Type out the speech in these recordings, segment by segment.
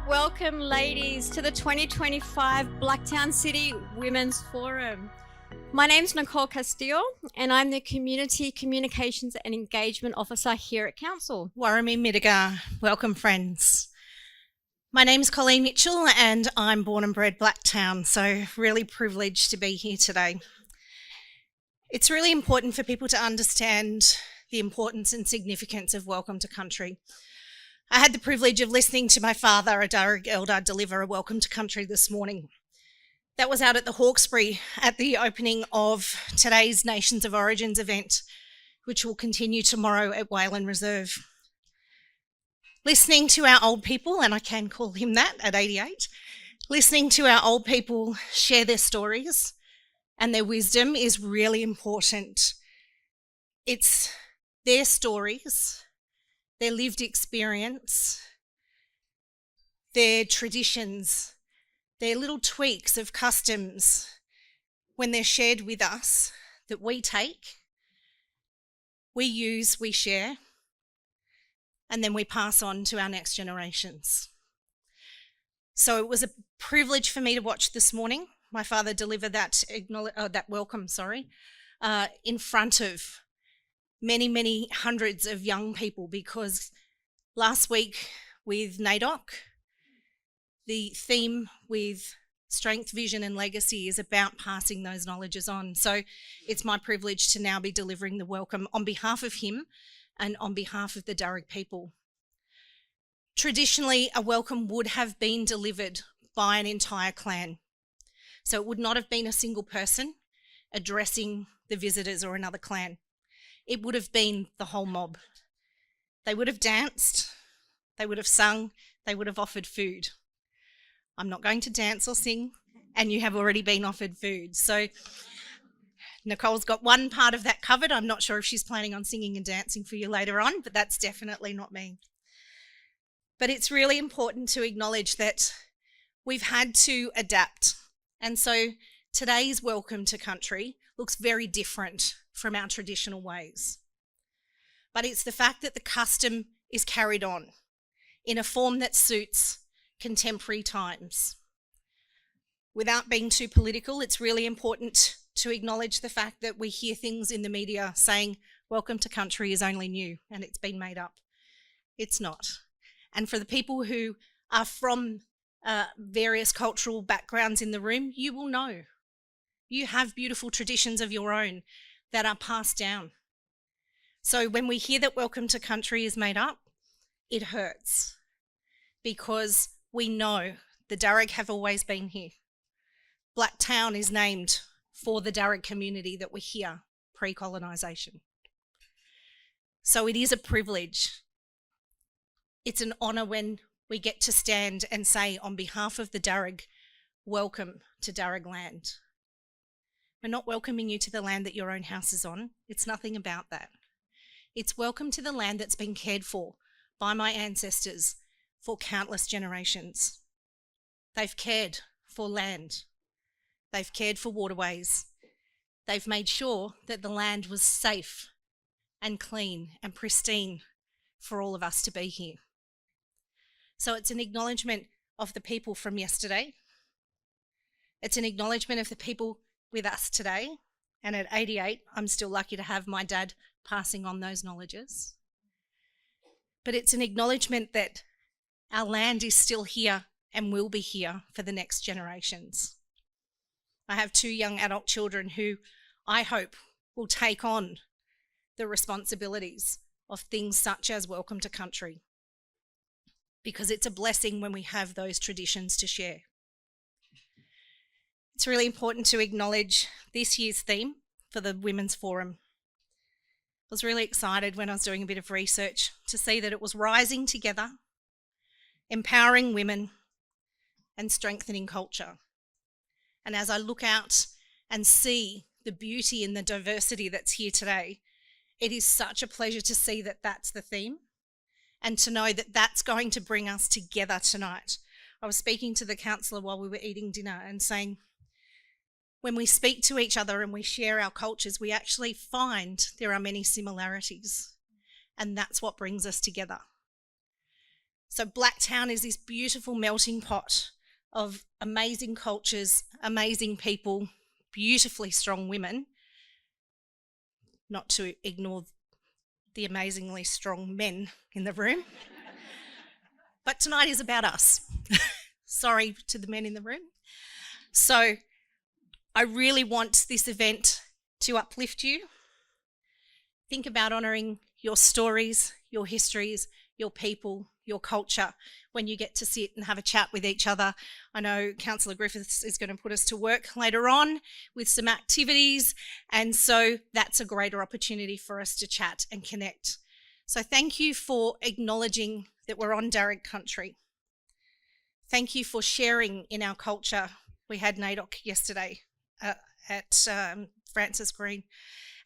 Welcome, ladies, to the 2025 Blacktown City Women's Forum. My name's Nicole Castillo, and I'm the Community Communications and Engagement Officer here at Council. Warami Midiga. Welcome, friends. My name's Colleen Mitchell, and I'm born and bred Blacktown, so really privileged to be here today. It's really important for people to understand the importance and significance of Welcome to Country. I had the privilege of listening to my father, a Darug elder, deliver a Welcome to Country this morning. That was out at the Hawkesbury at the opening of today's Nations of Origins event, which will continue tomorrow at Wayland Reserve. Listening to our old people, and I can call him that at 88, listening to our old people share their stories and their wisdom is really important. It's their stories, their lived experience, their traditions, their little tweaks of customs when they're shared with us that we take, we use, we share, and then we pass on to our next generations. So it was a privilege for me to watch this morning. My father delivered that welcome, in front of many hundreds of young people, because last week with NAIDOC, the theme with Strength, Vision and Legacy is about passing those knowledges on. So it's my privilege to now be delivering the welcome on behalf of him and on behalf of the Darug people. Traditionally, a welcome would have been delivered by an entire clan. So it would not have been a single person addressing the visitors or another clan. It would have been the whole mob. They would have danced, they would have sung, they would have offered food. I'm not going to dance or sing, and you have already been offered food. So Nicole's got one part of that covered. I'm not sure if she's planning on singing and dancing for you later on, but that's definitely not me. But it's really important to acknowledge that we've had to adapt. And so today's Welcome to Country looks very different from our traditional ways. But it's the fact that the custom is carried on in a form that suits contemporary times. Without being too political, it's really important to acknowledge the fact that we hear things in the media saying Welcome to Country is only new and it's been made up. It's not. And for the people who are from various cultural backgrounds in the room, you will know. You have beautiful traditions of your own that are passed down. So when we hear that Welcome to Country is made up, it hurts, because we know the Darug have always been here. Blacktown is named for the Darug community that were here pre-colonisation. So it is a privilege. It's an honour when we get to stand and say on behalf of the Darug, welcome to Darug land. We're not welcoming you to the land that your own house is on. It's nothing about that. It's welcome to the land that's been cared for by my ancestors for countless generations. They've cared for land. They've cared for waterways. They've made sure that the land was safe and clean and pristine for all of us to be here. So it's an acknowledgement of the people from yesterday. It's an acknowledgement of the people with us today. And at 88, I'm still lucky to have my dad passing on those knowledges. But it's an acknowledgement that our land is still here and will be here for the next generations. I have 2 young adult children who I hope will take on the responsibilities of things such as Welcome to Country, because it's a blessing when we have those traditions to share. It's really important to acknowledge this year's theme for the Women's Forum. I was really excited when I was doing a bit of research to see that it was rising together, empowering women, and strengthening culture. And as I look out and see the beauty and the diversity that's here today, it is such a pleasure to see that that's the theme, and to know that that's going to bring us together tonight. I was speaking to the councillor while we were eating dinner and saying, when we speak to each other and we share our cultures, we actually find there are many similarities. and that's what brings us together. So Blacktown is this beautiful melting pot of amazing cultures, amazing people, beautifully strong women, not to ignore the amazingly strong men in the room. But tonight is about us. Sorry to the men in the room. So I really want this event to uplift you. Think about honouring your stories, your histories, your people, your culture when you get to sit and have a chat with each other. I know Councillor Griffiths is going to put us to work later on with some activities, and so that's a greater opportunity for us to chat and connect. So thank you for acknowledging that we're on Darug country. Thank you for sharing in our culture. We had NAIDOC yesterday at Francis Green,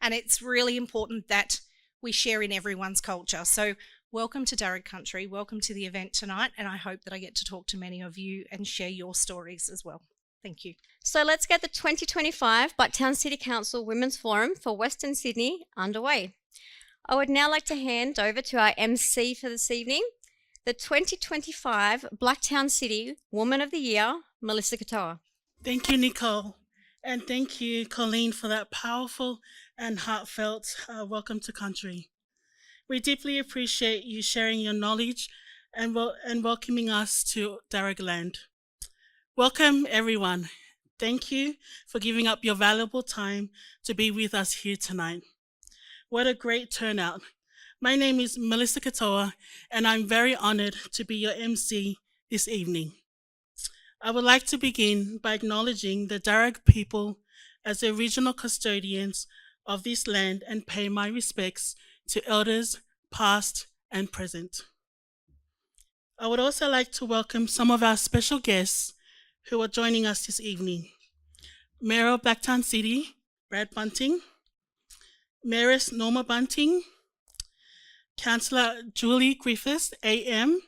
and it's really important that we share in everyone's culture. So welcome to Darug country, welcome to the event tonight, and I hope that I get to talk to many of you and share your stories as well. Thank you. So let's get the 2025 Blacktown City Council Women's Forum for Western Sydney underway. I would now like to hand over to our MC for this evening, the 2025 Blacktown City Woman of the Year, Melissa Katoa. Thank you, Nicole. And thank you, Colleen, for that powerful and heartfelt welcome to country. We deeply appreciate you sharing your knowledge and welcoming us to Darug land. Welcome, everyone. Thank you for giving up your valuable time to be with us here tonight. What a great turnout. My name is Melissa Katoa, and I'm very honored to be your MC this evening. I would like to begin by acknowledging the Darug people as the original custodians of this land and pay my respects to elders past and present. I would also like to welcome some of our special guests who are joining us this evening. Mayor of Blacktown City, Brad Bunting, Mayoress Norma Bunting, Councillor Julie Griffiths, AM,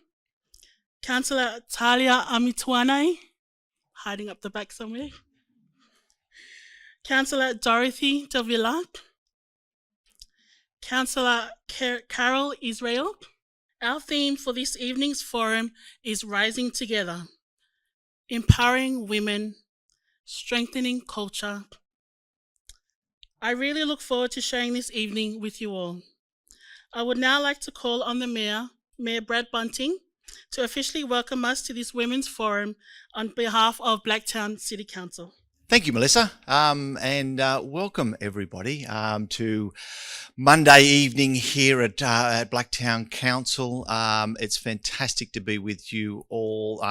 Councillor Talia Amituanai, hiding up the back somewhere, Councillor Dorothy Davila, Councillor Carol Israel. Our theme for this evening's forum is Rising Together, Empowering Women, Strengthening Culture. I really look forward to sharing this evening with you all. I would now like to call on the Mayor Brad Bunting, to officially welcome us to this Women's Forum on behalf of Blacktown City Council. Thank you, Melissa, and welcome everybody to Monday evening here at Blacktown Council. It's fantastic to be with you all.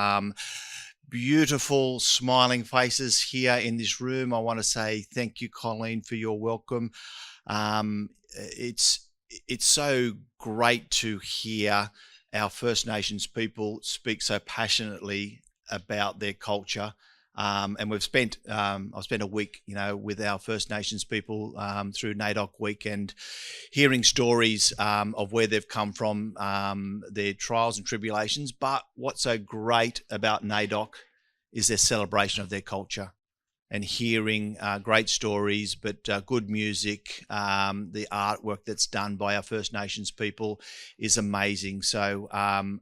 Beautiful, smiling faces here in this room. I want to say thank you, Colleen, for your welcome. It's so great to hear our First Nations people speak so passionately about their culture. And I've spent a week, with our First Nations people through NAIDOC week and hearing stories of where they've come from, their trials and tribulations. But what's so great about NAIDOC is their celebration of their culture and hearing great stories, but good music. The artwork that's done by our First Nations people is amazing. So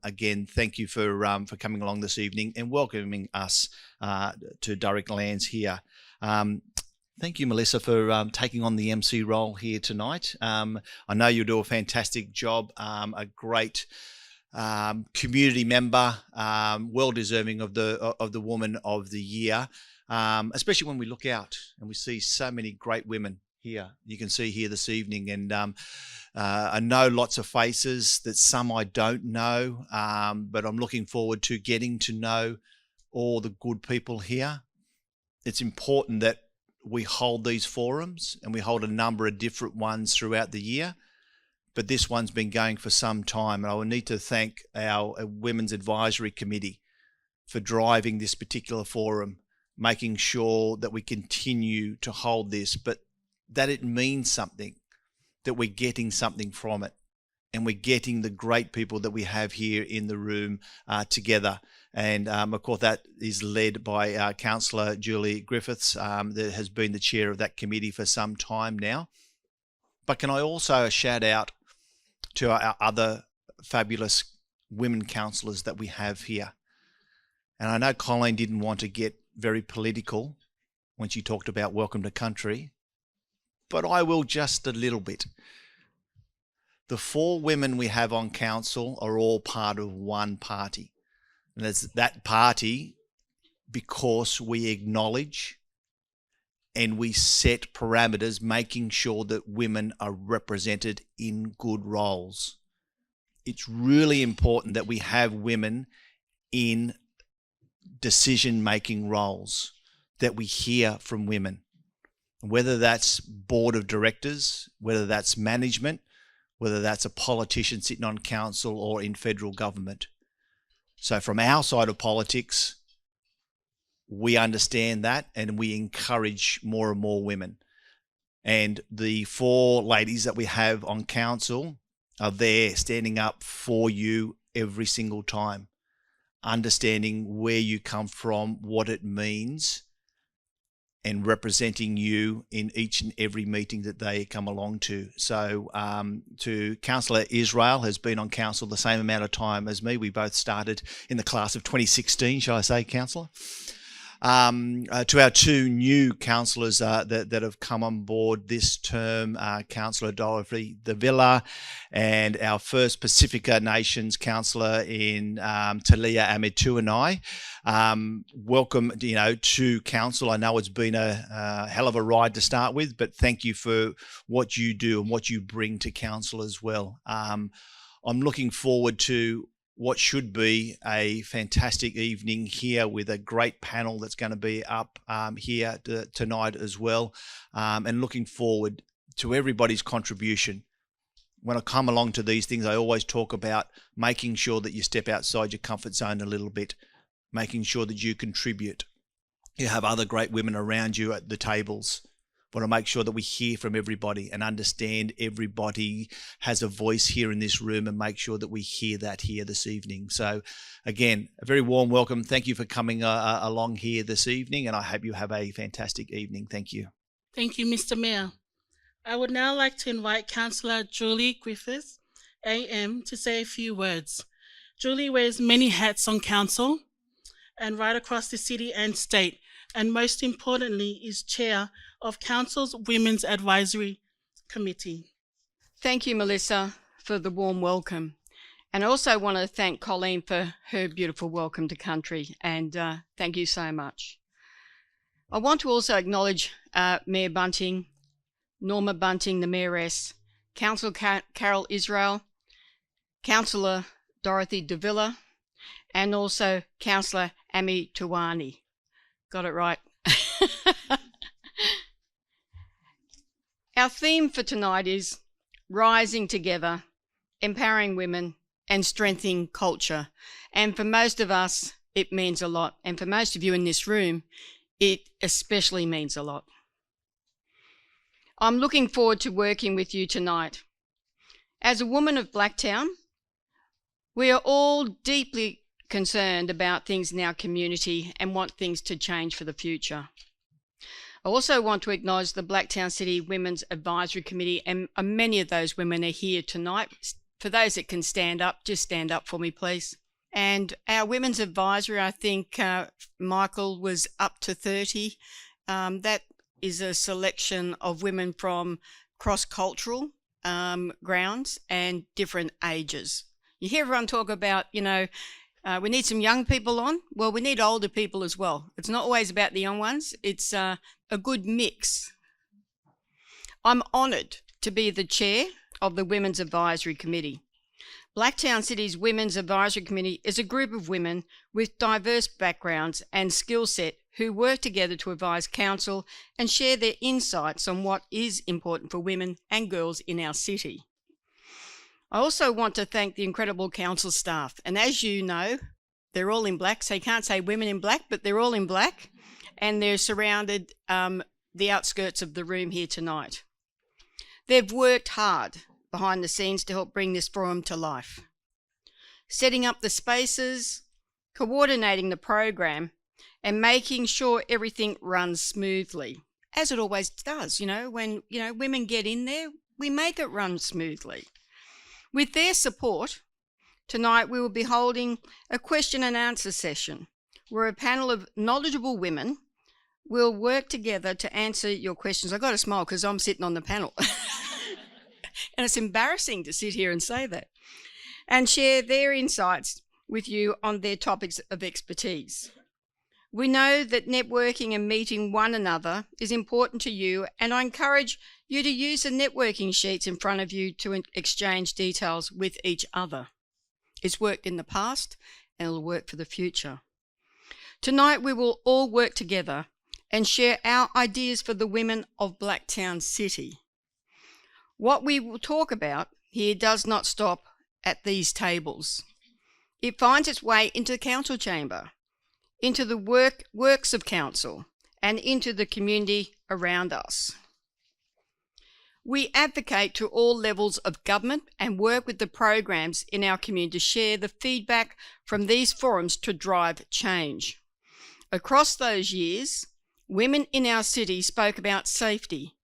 again, thank you for coming along this evening and welcoming us to Darug Lands here. Thank you, Melissa, for taking on the MC role here tonight. I know you do a fantastic job, a great community member, well deserving of the Woman of the Year. Especially when we look out and we see so many great women here. You can see here this evening, and I know lots of faces that some I don't know, but I'm looking forward to getting to know all the good people here. It's important that we hold these forums, and we hold a number of different ones throughout the year, but this one's been going for some time, and I will need to thank our Women's Advisory Committee for driving this particular forum, making sure that we continue to hold this, but that it means something, that we're getting something from it, and we're getting the great people that we have here in the room together. And of course, that is led by Councillor Julie Griffiths, that has been the chair of that committee for some time now. But can I also shout out to our other fabulous women councillors that we have here. And I know Colleen didn't want to get very political when she talked about welcome to country, but I will just a little bit. The 4 women we have on council are all part of one party. And there's that party because we acknowledge and we set parameters, making sure that women are represented in good roles. It's really important that we have women in decision-making roles, that we hear from women, whether that's board of directors, whether that's management, whether that's a politician sitting on council or in federal government. So from our side of politics, we understand that and we encourage more and more women. And the 4 ladies that we have on council are there standing up for you every single time, understanding where you come from, what it means, and representing you in each and every meeting that they come along to. So to Councillor Israel, has been on council the same amount of time as me. We both started in the class of 2016, shall I say, Councillor? To our 2 new councillors that have come on board this term, Councillor Dorothy De Villa and our first Pacifica Nations councillor in Talia Ametuanai. Welcome, to council. I know it's been a hell of a ride to start with, but thank you for what you do and what you bring to council as well. I'm looking forward to what should be a fantastic evening here with a great panel that's going to be up here tonight as well, and looking forward to everybody's contribution. When I come along to these things, I always talk about making sure that you step outside your comfort zone a little bit, making sure that you contribute. You have other great women around you at the tables. Want to make sure that we hear from everybody and understand everybody has a voice here in this room, and make sure that we hear that here this evening. So again, a very warm welcome. Thank you for coming along here this evening, and I hope you have a fantastic evening. Thank you. Thank you, Mr. Mayor. I would now like to invite Councillor Julie Griffiths, AM, to say a few words. Julie wears many hats on council and right across the city and state, and most importantly is chair of Council's Women's Advisory Committee. Thank you, Melissa, for the warm welcome. And I also want to thank Colleen for her beautiful welcome to country, and thank you so much. I want to also acknowledge Mayor Bunting, Norma Bunting, the Mayoress, Councillor Carol Israel, Councillor Dorothy De Villa, and also Councillor Amy Tuwani. Got it right. Our theme for tonight is Rising Together, Empowering Women and Strengthening Culture. And for most of us, it means a lot. And for most of you in this room, it especially means a lot. I'm looking forward to working with you tonight. As a woman of Blacktown, we are all deeply concerned about things in our community and want things to change for the future. I also want to acknowledge the Blacktown City Women's Advisory Committee, and many of those women are here tonight. For those that can stand up, just stand up for me, please. And our Women's Advisory, I think Michael was up to 30. That is a selection of women from cross-cultural grounds and different ages. You hear everyone talk about, we need some young people on. Well, we need older people as well. It's not always about the young ones. It's a good mix. I'm honoured to be the chair of the Women's Advisory Committee. Blacktown City's Women's Advisory Committee is a group of women with diverse backgrounds and skill set who work together to advise council and share their insights on what is important for women and girls in our city. I also want to thank the incredible council staff. And as you know, they're all in black. So you can't say women in black, but they're all in black. And they're surrounded the outskirts of the room here tonight. They've worked hard behind the scenes to help bring this forum to life. Setting up the spaces, coordinating the program, and making sure everything runs smoothly, as it always does. When women get in there, we make it run smoothly. With their support, tonight we will be holding a question and answer session where a panel of knowledgeable women will work together to answer your questions. I've got to smile because I'm sitting on the panel. And it's embarrassing to sit here and say that. And share their insights with you on their topics of expertise. We know that networking and meeting one another is important to you, and I encourage you to use the networking sheets in front of you to exchange details with each other. It's worked in the past and it'll work for the future. Tonight we will all work together and share our ideas for the women of Blacktown City. What we will talk about here does not stop at these tables. It finds its way into the council chamber, into the works of council, and into the community around us. We advocate to all levels of government and work with the programs in our community to share the feedback from these forums to drive change. Across those years, women in our city spoke about safety,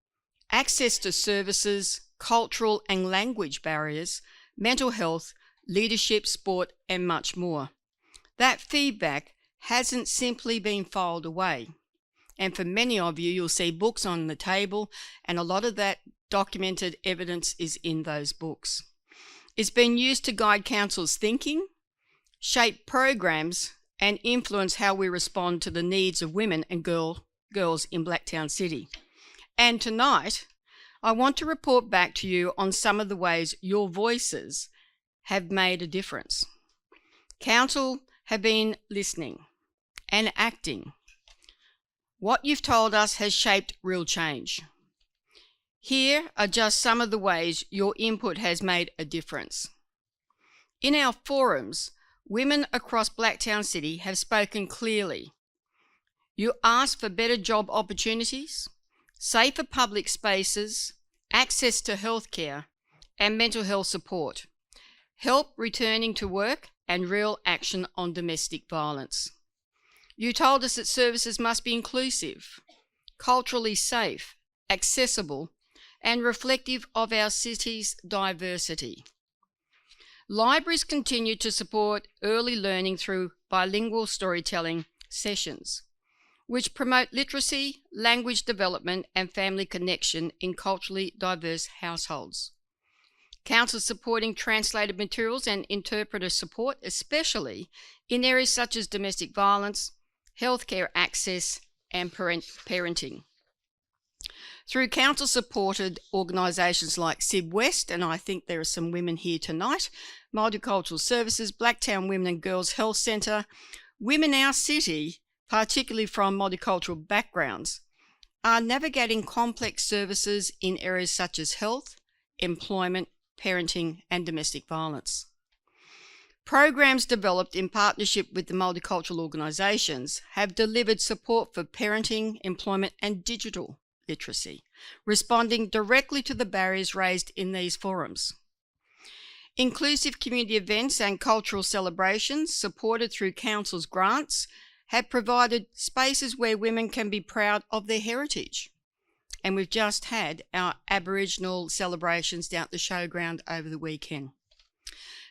access to services, cultural and language barriers, mental health, leadership, sport, and much more. That feedback hasn't simply been filed away. And for many of you, you'll see books on the table, and a lot of that documented evidence is in those books. It's been used to guide council's thinking, shape programs, and influence how we respond to the needs of women and girls in Blacktown City. And tonight, I want to report back to you on some of the ways your voices have made a difference. Council have been listening and acting. What you've told us has shaped real change. Here are just some of the ways your input has made a difference. In our forums, women across Blacktown City have spoken clearly. You ask for better job opportunities, safer public spaces, access to healthcare, and mental health support, help returning to work, and real action on domestic violence. You told us that services must be inclusive, culturally safe, accessible, and reflective of our city's diversity. Libraries continue to support early learning through bilingual storytelling sessions, which promote literacy, language development, and family connection in culturally diverse households. Council supporting translated materials and interpreter support, especially in areas such as domestic violence, healthcare access, and parenting. Through council-supported organisations like SIB West, and I think there are some women here tonight, Multicultural Services, Blacktown Women and Girls Health Centre, women in our city, particularly from multicultural backgrounds, are navigating complex services in areas such as health, employment, parenting, and domestic violence. Programs developed in partnership with the multicultural organisations have delivered support for parenting, employment, and digital literacy, responding directly to the barriers raised in these forums. Inclusive community events and cultural celebrations supported through council's grants have provided spaces where women can be proud of their heritage. And we've just had our Aboriginal celebrations down at the showground over the weekend.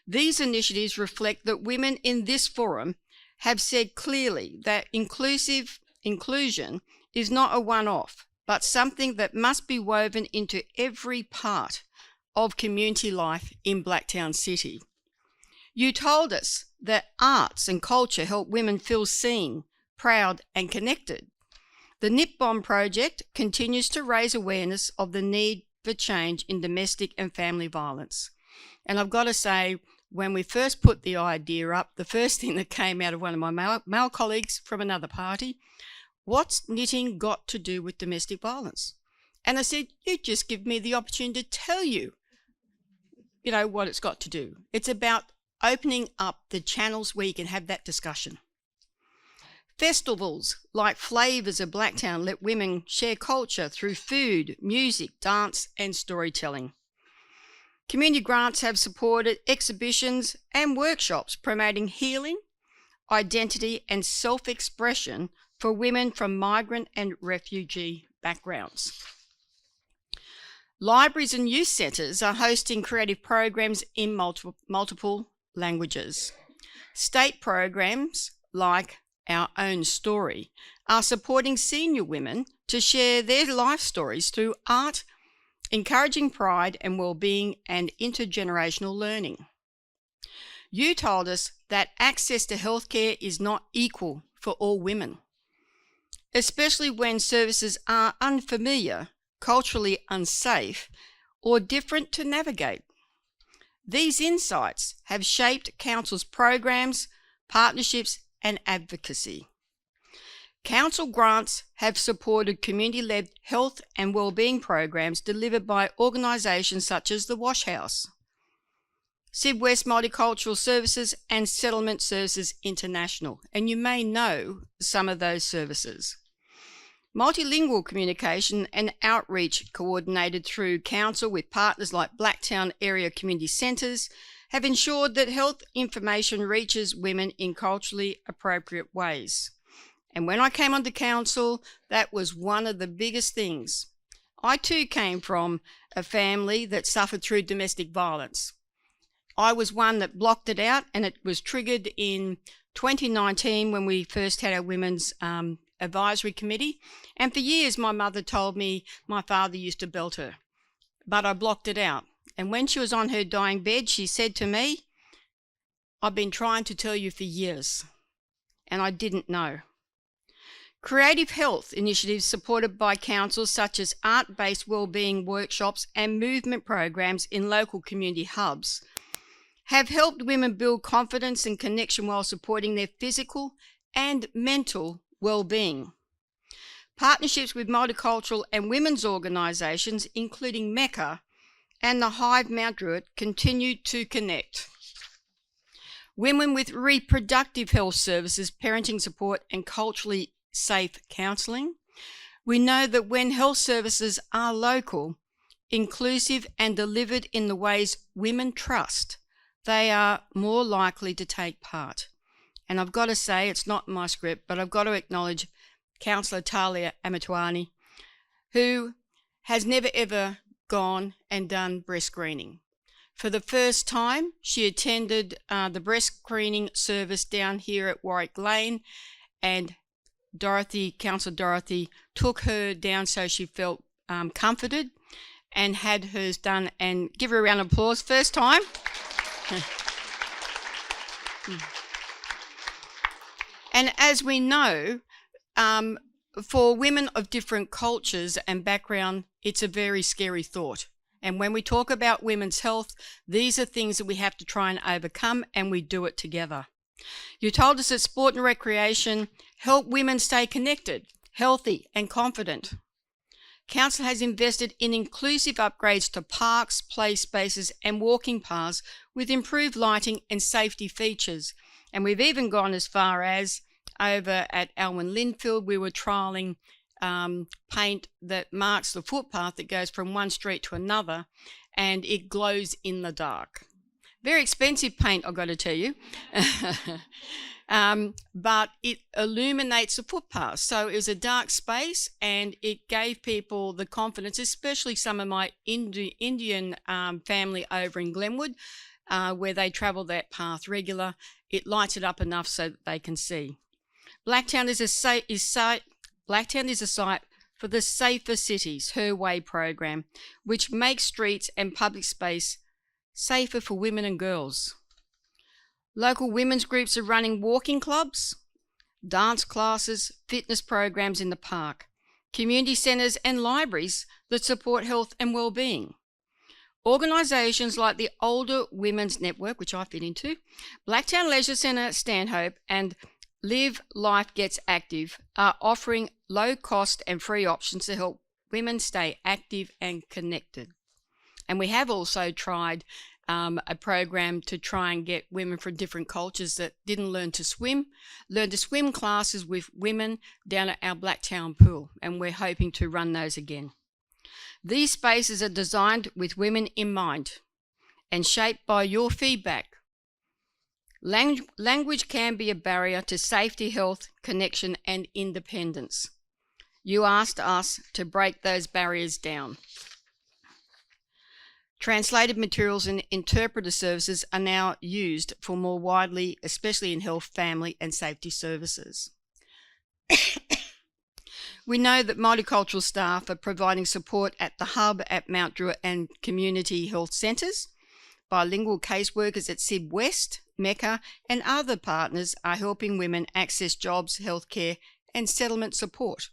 These initiatives reflect that women in this forum have said clearly that inclusion is not a one-off, but something that must be woven into every part of community life in Blacktown City. You told us that arts and culture help women feel seen, proud, and connected. The Nip Bomb project continues to raise awareness of the need for change in domestic and family violence. And I've got to say, when we first put the idea up, the first thing that came out of one of my male colleagues from another party, what's knitting got to do with domestic violence? And I said, you just give me the opportunity to tell you, what it's got to do. It's about opening up the channels where you can have that discussion. Festivals like Flavours of Blacktown let women share culture through food, music, dance, and storytelling. Community grants have supported exhibitions and workshops promoting healing, identity, and self-expression for women from migrant and refugee backgrounds. Libraries and youth centres are hosting creative programs in multiple languages. State programs like Our Own Story are supporting senior women to share their life stories through art, encouraging pride and well-being and intergenerational learning. You told us that access to healthcare is not equal for all women, especially when services are unfamiliar, culturally unsafe, or different to navigate. These insights have shaped Council's programs, partnerships, and advocacy. Council grants have supported community-led health and wellbeing programs delivered by organisations such as the Wash House, Syd West Multicultural Services and Settlement Services International, and you may know some of those services. Multilingual communication and outreach coordinated through Council with partners like Blacktown Area Community Centres have ensured that health information reaches women in culturally appropriate ways. And when I came onto Council, that was one of the biggest things. I too came from a family that suffered through domestic violence. I was one that blocked it out, and it was triggered in 2019 when we first had our Women's Advisory Committee. And for years, my mother told me my father used to belt her, but I blocked it out. And when she was on her dying bed, she said to me, "I've been trying to tell you for years," and I didn't know. Creative health initiatives supported by councils such as art-based wellbeing workshops and movement programs in local community hubs have helped women build confidence and connection while supporting their physical and mental well-being. Partnerships with multicultural and women's organisations, including Mecca and the Hive Mount Druitt, continue to connect women with reproductive health services, parenting support, and culturally safe counselling. We know that when health services are local, inclusive, and delivered in the ways women trust, they are more likely to take part. And I've got to say, it's not in my script, but I've got to acknowledge Councillor Talia Amatuani, who has never ever gone and done breast screening. For the first time, she attended the breast screening service down here at Warwick Lane, and Councillor Dorothy took her down so she felt comforted and had hers done. And give her a round of applause, first time. And as we know, for women of different cultures and background, it's a very scary thought. And when we talk about women's health, these are things that we have to try and overcome, and we do it together. You told us that sport and recreation help women stay connected, healthy, and confident. Council has invested in inclusive upgrades to parks, play spaces, and walking paths with improved lighting and safety features. And we've even gone as far as over at Alwyn Linfield, we were trialling paint that marks the footpath that goes from one street to another, and it glows in the dark. Very expensive paint, I've got to tell you. But it illuminates the footpath. So it was a dark space, and it gave people the confidence, especially some of my Indian family over in Glenwood, where they travel that path regular. It lights it up enough so that they can see. Blacktown is a site for the Safer Cities, Her Way program, which makes streets and public space safer for women and girls. Local women's groups are running walking clubs, dance classes, fitness programs in the park, community centres and libraries that support health and well-being. Organisations like the Older Women's Network, which I fit into, Blacktown Leisure Centre, Stanhope, and Live Life Gets Active are offering low-cost and free options to help women stay active and connected. And we have also tried a program to try and get women from different cultures that didn't learn to swim classes with women down at our Blacktown pool, and we're hoping to run those again. These spaces are designed with women in mind and shaped by your feedback. Language can be a barrier to safety, health, connection, and independence. You asked us to break those barriers down. Translated materials and interpreter services are now used for more widely, especially in health, family and safety services. We know that multicultural staff are providing support at the hub at Mount Druitt and community health centres. Bilingual caseworkers at SIB West, Mecca and other partners are helping women access jobs, healthcare and settlement support.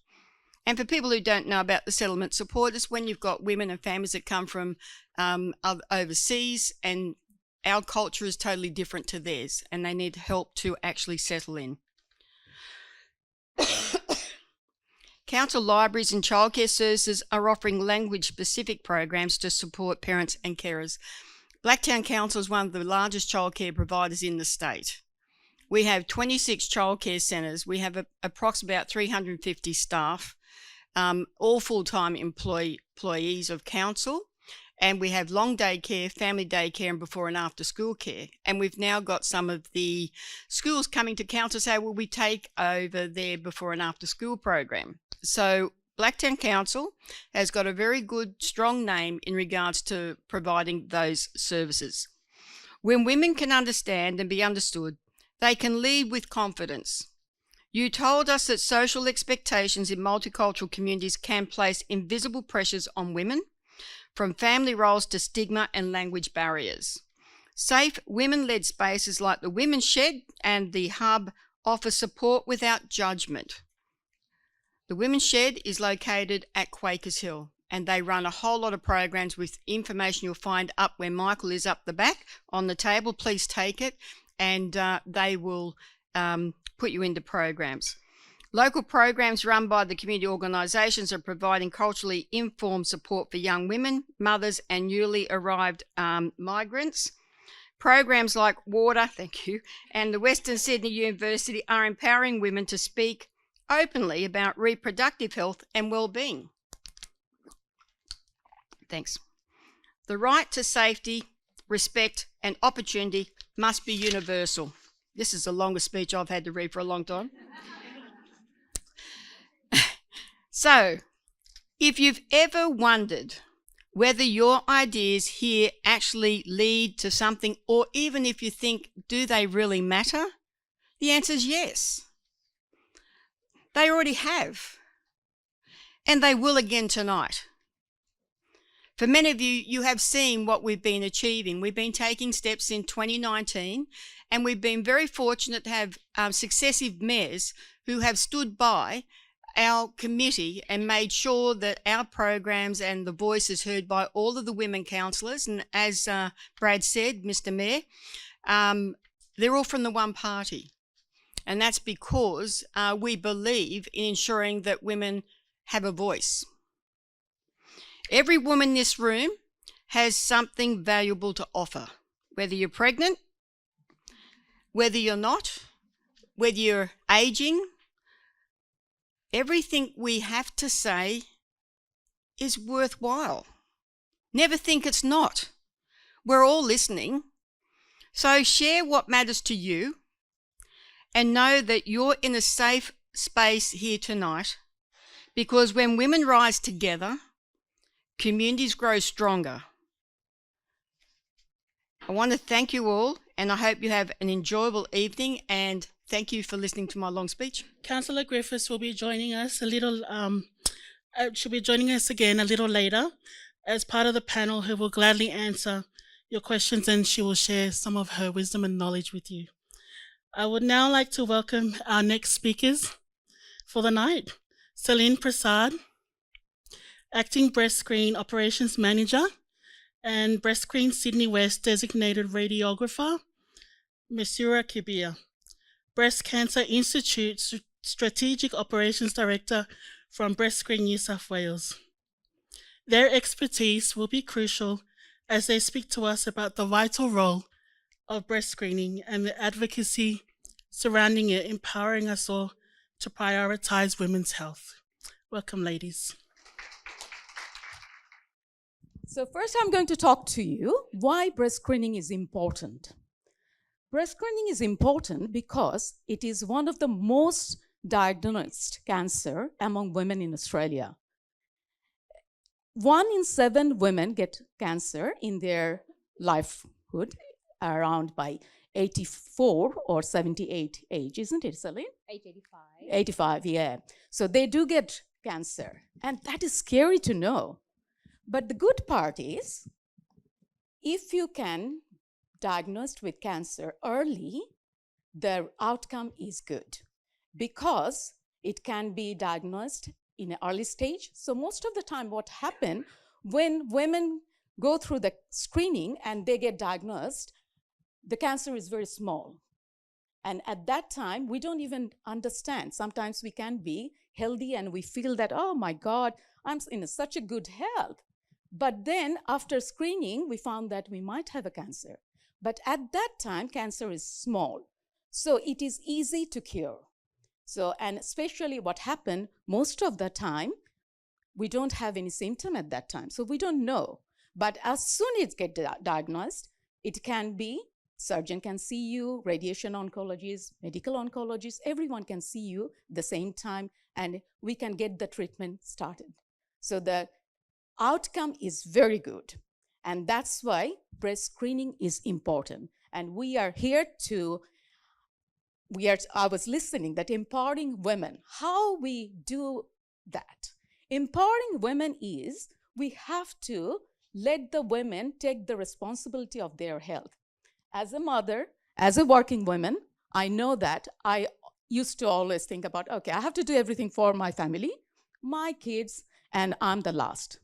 And for people who don't know about the settlement support, it's when you've got women and families that come from overseas, and our culture is totally different to theirs and they need help to actually settle in. Council libraries and childcare services are offering language-specific programs to support parents and carers. Blacktown Council is one of the largest childcare providers in the state. We have 26 childcare centres. We have approximately about 350 staff, all full-time employees of council. And we have long day care, family day care, and before and after school care. And we've now got some of the schools coming to council say, will we take over their before and after school program? So Blacktown Council has got a very good, strong name in regards to providing those services. When women can understand and be understood, they can lead with confidence. You told us that social expectations in multicultural communities can place invisible pressures on women, from family roles to stigma and language barriers. Safe women-led spaces like the Women's Shed and the Hub offer support without judgment. The Women's Shed is located at Quakers Hill, and they run a whole lot of programs with information you'll find up where Michael is up the back on the table. Please take it, and they will put you into programs. Local programs run by the community organisations are providing culturally informed support for young women, mothers and newly arrived migrants. Programs like Water, thank you, and the Western Sydney University are empowering women to speak openly about reproductive health and well-being. Thanks. The right to safety, respect and opportunity must be universal. This is the longest speech I've had to read for a long time. So, if you've ever wondered whether your ideas here actually lead to something, or even if you think, do they really matter? The answer is yes. They already have. And they will again tonight. For many of you, you have seen what we've been achieving. We've been taking steps in 2019, and we've been very fortunate to have successive mayors who have stood by our committee and made sure that our programs and the voice is heard by all of the women councillors. And as Brad said, Mr. Mayor, they're all from the one party. And that's because we believe in ensuring that women have a voice. Every woman in this room has something valuable to offer, whether you're pregnant, whether you're not, whether you're aging. Everything we have to say is worthwhile. Never think it's not. We're all listening. So share what matters to you and know that you're in a safe space here tonight, because when women rise together, communities grow stronger. I want to thank you all, and I hope you have an enjoyable evening, and thank you for listening to my long speech. Councillor Griffiths will be joining us she'll be joining us again a little later as part of the panel, who will gladly answer your questions, and she will share some of her wisdom and knowledge with you. I would now like to welcome our next speakers for the night. Celine Prasad, Acting Breast Screen Operations Manager and Breast Screen Sydney West Designated Radiographer, Misura Kibia, Breast Cancer Institute Strategic Operations Director from Breast Screen New South Wales. Their expertise will be crucial as they speak to us about the vital role of breast screening and the advocacy surrounding it, empowering us all to prioritise women's health. Welcome, ladies. So first I'm going to talk to you why breast screening is important. Breast screening is important because it is one of the most diagnosed cancer among women in Australia. 1 in 7 women get cancer in their lifehood around by 84 or 78 age, isn't it, Celine? 885. 85, yeah. So they do get cancer, and that is scary to know. But the good part is, if you can diagnosed with cancer early, the outcome is good because it can be diagnosed in an early stage. So most of the time what happens when women go through the screening and they get diagnosed, the cancer is very small. And at that time, we don't even understand. Sometimes we can be healthy and we feel that, oh my God, I'm in such a good health. But then after screening, we found that we might have a cancer. But at that time, cancer is small. So it is easy to cure. So, and especially what happened, most of the time, we don't have any symptom at that time. So we don't know. But as soon as it gets diagnosed, it can be, surgeon can see you, radiation oncologist, medical oncologist, everyone can see you at the same time, and we can get the treatment started. So the outcome is very good. And that's why breast screening is important. And we are here to, I was listening that empowering women, how we do that. Empowering women is, we have to let the women take the responsibility of their health. As a mother, as a working woman, I know that I used to always think about, okay, I have to do everything for my family, my kids, and I'm the last.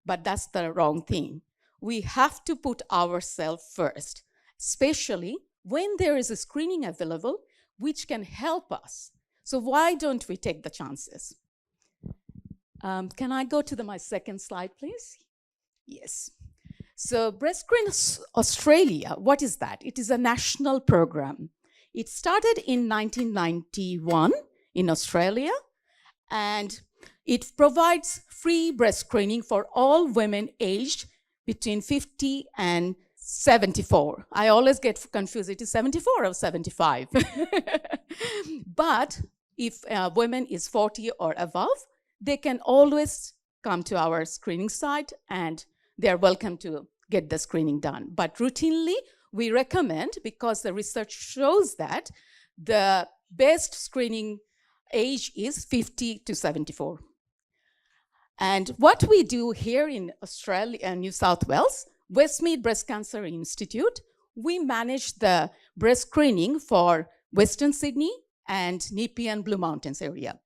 But that's the wrong thing. We have to put ourselves first, especially when there is a screening available, which can help us. So why don't we take the chances? Can I go to my second slide, please? Yes. So Breast Screen Australia, what is that? It is a national program. It started in 1991 in Australia, and it provides free breast screening for all women aged between 50 and 74. I always get confused. It is 74 or 75. But if a woman is 40 or above, they can always come to our screening site and they're welcome to get the screening done. But routinely, we recommend, because the research shows that the best screening age is 50 to 74. And what we do here in Australia and New South Wales, Westmead Breast Cancer Institute, we manage the breast screening for Western Sydney and Nepean Blue Mountains area.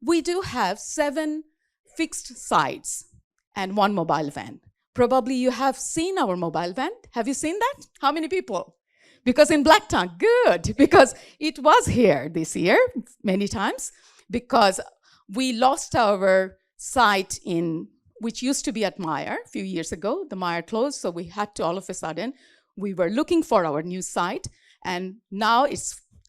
We do have 7 fixed sites and 1 mobile van. Probably you have seen our mobile van. Have you seen that? How many people? Because in Blacktown, good, because it was here this year many times, because we lost our site which used to be at Myer a few years ago. The Myer closed, so we had to all of a sudden, we were looking for our new site, and now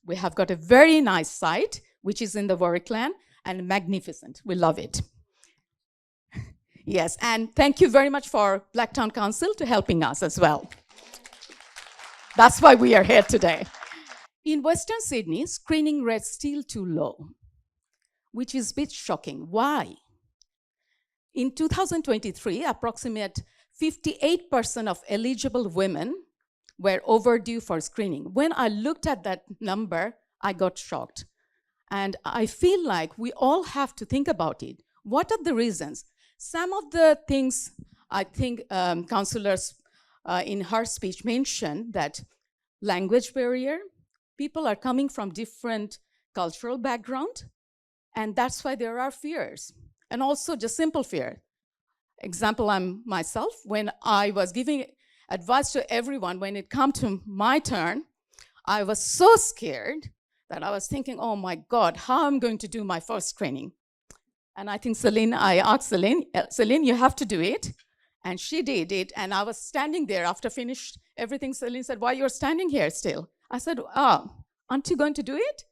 we have got a very nice site, which is in the Warwickland, and magnificent. We love it. Yes, and thank you very much for Blacktown Council to helping us as well. That's why we are here today. In Western Sydney, screening rates still too low, which is a bit shocking. Why? In 2023, approximate 58% of eligible women were overdue for screening. When I looked at that number, I got shocked. And I feel like we all have to think about it. What are the reasons? Some of the things I think councillors in her speech mentioned, that language barrier, people are coming from different cultural background, and that's why there are fears. And also just simple fear. Example, I'm myself, when I was giving advice to everyone, when it come to my turn, I was so scared that I was thinking, oh my God, how I'm going to do my first screening. And I think I asked Celine, you have to do it. And she did it. And I was standing there after finished everything. Celine said, why you're standing here still? I said, aren't you going to do it?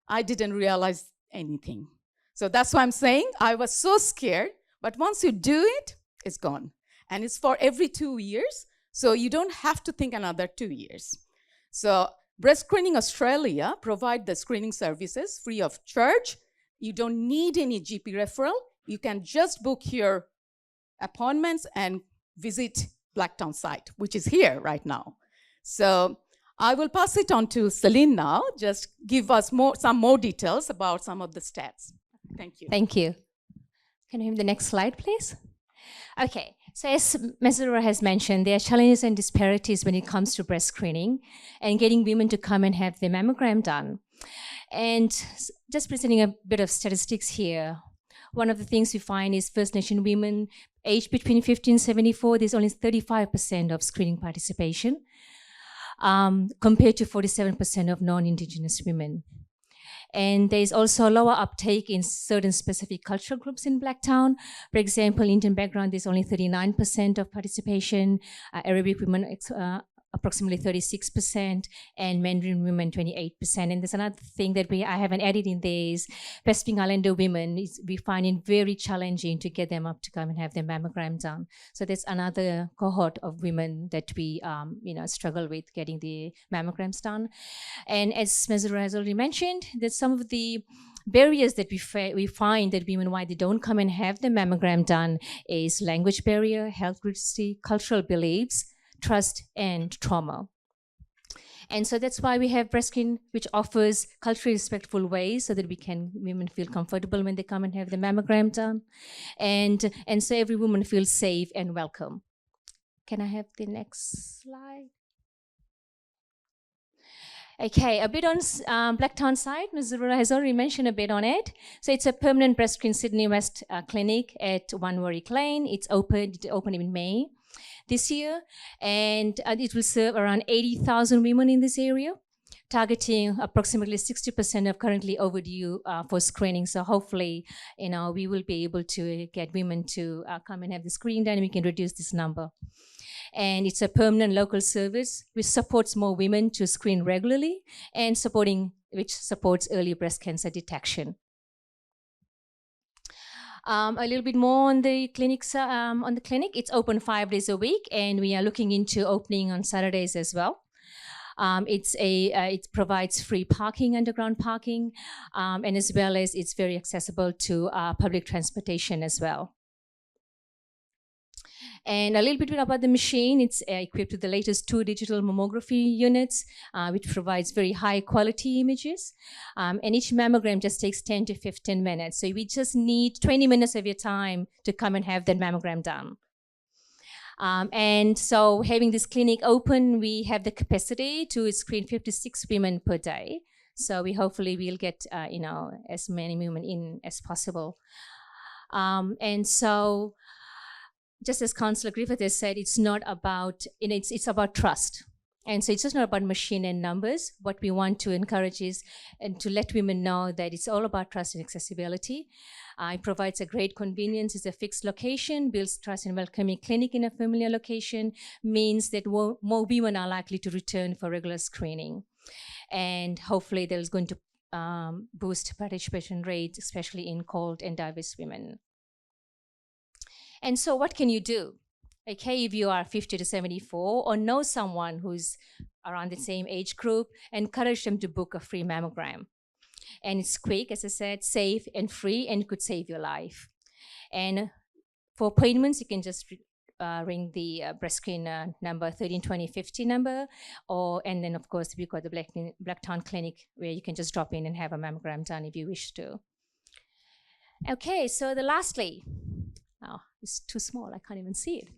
I didn't realize anything. So that's why I'm saying I was so scared. But once you do it, it's gone. And it's for every 2 years. So you don't have to think another 2 years. So Breast Screening Australia provide the screening services free of charge. You don't need any GP referral. You can just book your appointments and visit Blacktown site, which is here right now. So I will pass it on to Celine now, just give us some more details about some of the stats. Thank you. Thank you. Can we have the next slide, please? Okay, so as Mesura has mentioned, there are challenges and disparities when it comes to breast screening and getting women to come and have their mammogram done. And just presenting a bit of statistics here. One of the things we find is First Nation women aged between 50 and 74, there's only 35% of screening participation, compared to 47% of non-Indigenous women. And there's also lower uptake in certain specific cultural groups in Blacktown. For example, Indian background, there's only 39% of participation, Arabic women approximately 36%, and Mandarin women 28%. And there's another thing that I haven't added in there is Pacific Islander women. We find it very challenging to get them up to come and have their mammogram done. So that's another cohort of women that we struggle with getting the mammograms done. And as Mesura has already mentioned, that some of the barriers that we find that women, why they don't come and have the mammogram done, is language barrier, health literacy, cultural beliefs, trust, and trauma. And so that's why we have breast screen, which offers culturally respectful ways so that women feel comfortable when they come and have the mammogram done. And so every woman feels safe and welcome. Can I have the next slide? Okay, a bit on Blacktown side. Ms. Zurula has already mentioned a bit on it. So it's a permanent breast screen Sydney West clinic at 1 Warwick Lane. It opened in May this year, and it will serve around 80,000 women in this area, targeting approximately 60% of currently overdue for screening. So hopefully, we will be able to get women to come and have the screening done, and we can reduce this number. And it's a permanent local service which supports more women to screen regularly and which supports early breast cancer detection. A little bit more on the clinics. On the clinic, it's open 5 days a week, and we are looking into opening on Saturdays as well. It provides free parking, underground parking, and as well as it's very accessible to public transportation as well. And a little bit about the machine. It's equipped with the latest 2 digital mammography units, which provides very high quality images. And each mammogram just takes 10 to 15 minutes. So we just need 20 minutes of your time to come and have that mammogram done. And so having this clinic open, we have the capacity to screen 56 women per day. So hopefully we'll get, as many women in as possible. And so, just as Councillor Griffith has said, it's not about, it's about trust. And so it's just not about machine and numbers. What we want to encourage is and to let women know that it's all about trust and accessibility. It provides a great convenience. It's a fixed location, builds trust and welcoming clinic in a familiar location, means that more women are likely to return for regular screening. And hopefully there's going to boost participation rates, especially in cold and diverse women. And so what can you do? Okay, if you are 50 to 74 or know someone who's around the same age group, encourage them to book a free mammogram. And it's quick, as I said, safe and free, and could save your life. And for appointments, you can just ring the breast screen number 132050 number, and then of course we've got the Blacktown Clinic where you can just drop in and have a mammogram done if you wish to. Okay, so lastly, oh, it's too small, I can't even see it.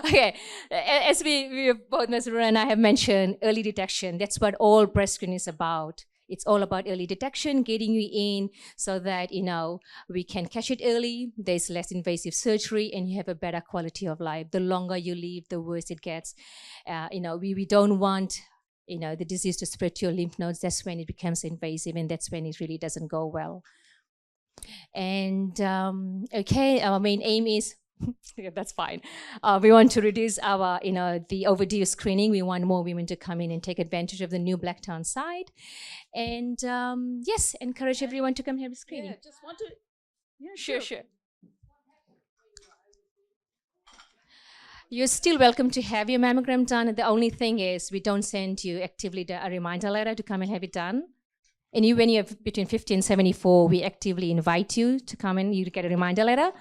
Okay, as we both, Ms. Rura and I have mentioned, early detection, that's what all breast screening is about. It's all about early detection, getting you in so that, we can catch it early, there's less invasive surgery, and you have a better quality of life. The longer you live, the worse it gets. We don't want, the disease to spread to your lymph nodes. That's when it becomes invasive, and that's when it really doesn't go well. And okay, our main aim is, yeah, that's fine. We want to reduce our, the overdue screening. We want more women to come in and take advantage of the new Blacktown site. And yes, encourage everyone to come have a screening. Yeah, just want to. Yeah, sure. You're still welcome to have your mammogram done. The only thing is we don't send you actively a reminder letter to come and have it done. And when you're between 50 and 74, we actively invite you to come and you get a reminder letter.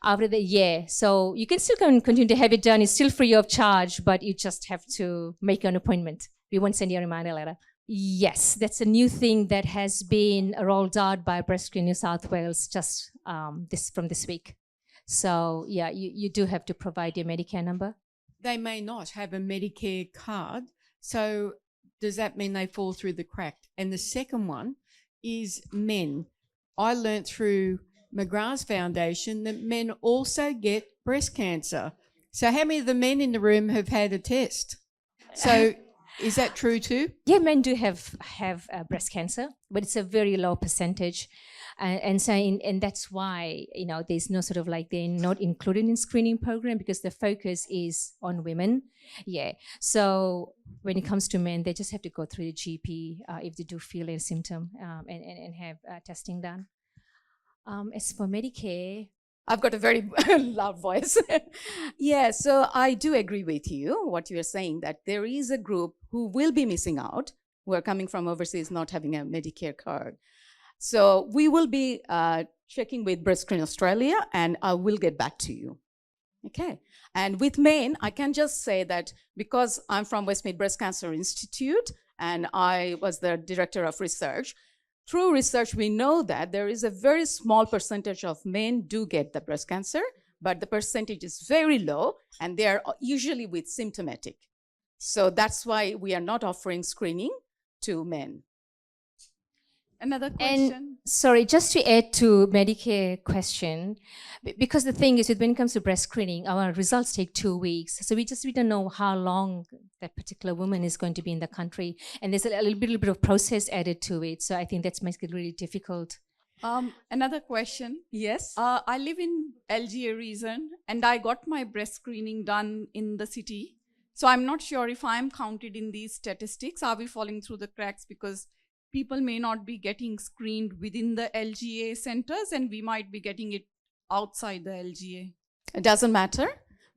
After the year. So you can still continue to have it done. It's still free of charge, but you just have to make an appointment. We won't send you a reminder letter. Yes, that's a new thing that has been rolled out by Breast Screen New South Wales just from this week. So yeah, you do have to provide your Medicare number. They may not have a Medicare card. So does that mean they fall through the crack? And the second one is men. I learnt through McGrath's Foundation that men also get breast cancer. So how many of the men in the room have had a test? So is that true too? Yeah, men do have breast cancer, but it's a very low percentage. And that's why, there's no sort of like they're not included in screening program because the focus is on women. Yeah. So when it comes to men, they just have to go through the GP if they do feel a symptom and have testing done. As for Medicare, I've got a very loud voice. Yeah, so I do agree with you, what you are saying, that there is a group who will be missing out, who are coming from overseas not having a Medicare card. So we will be checking with Breast Screen Australia, and I will get back to you. Okay. And with men, I can just say that because I'm from Westmead Breast Cancer Institute, and I was the director of research, through research, we know that there is a very small percentage of men do get the breast cancer, but the percentage is very low, and they are usually with symptomatic. So that's why we are not offering screening to men. Another question? And sorry, just to add to Medicare question, because the thing is, when it comes to breast screening, our results take 2 weeks. So we don't know how long that particular woman is going to be in the country. And there's a little bit of process added to it. So I think that makes it really difficult. Another question. Yes. I live in LGA region and I got my breast screening done in the city. So I'm not sure if I'm counted in these statistics. Are we falling through the cracks because people may not be getting screened within the LGA centers and we might be getting it outside the LGA? It doesn't matter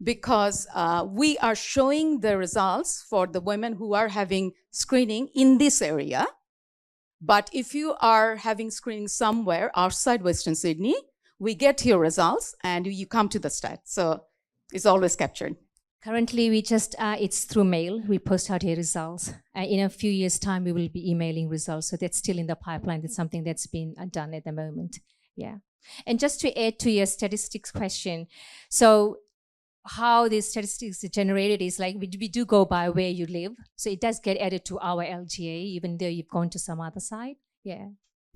because we are showing the results for the women who are having screening in this area. But if you are having screening somewhere outside Western Sydney, we get your results and you come to the stat. So it's always captured. Currently, we just, it's through mail. We post out your results. In a few years' time, we will be emailing results. So that's still in the pipeline. That's something that's been done at the moment. Yeah. And just to add to your statistics question, so how these statistics are generated is like we do go by where you live. So it does get added to our LGA, even though you've gone to some other side. Yeah.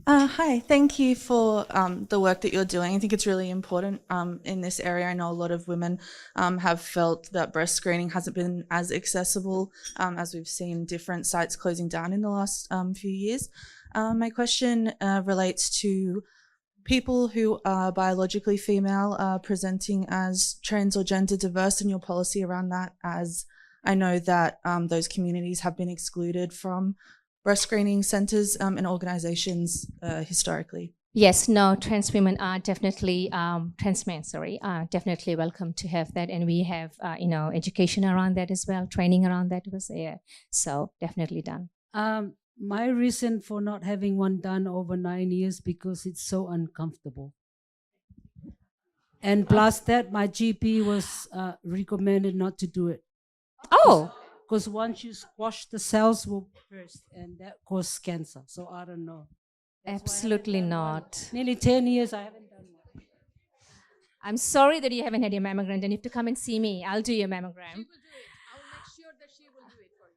Hi, thank you for the work that you're doing. I think it's really important in this area. I know a lot of women have felt that breast screening hasn't been as accessible as we've seen different sites closing down in the last few years. My question relates to people who are biologically female presenting as trans or gender diverse and your policy around that, as I know that those communities have been excluded from breast screening centres and organisations historically. Yes, no, trans women are definitely, trans men, are definitely welcome to have that. And we have, education around that as well, training around that was there. So definitely done. My reason for not having one done over 9 years because it's so uncomfortable. And plus that, my GP was recommended not to do it. Oh! Because once you squash the cells will burst and that causes cancer. So I don't know. Absolutely not. Nearly 10 years I haven't done one. I'm sorry that you haven't had your mammogram. Then you have to come and see me. I'll do your mammogram. She will do it. I will make sure that she will do it for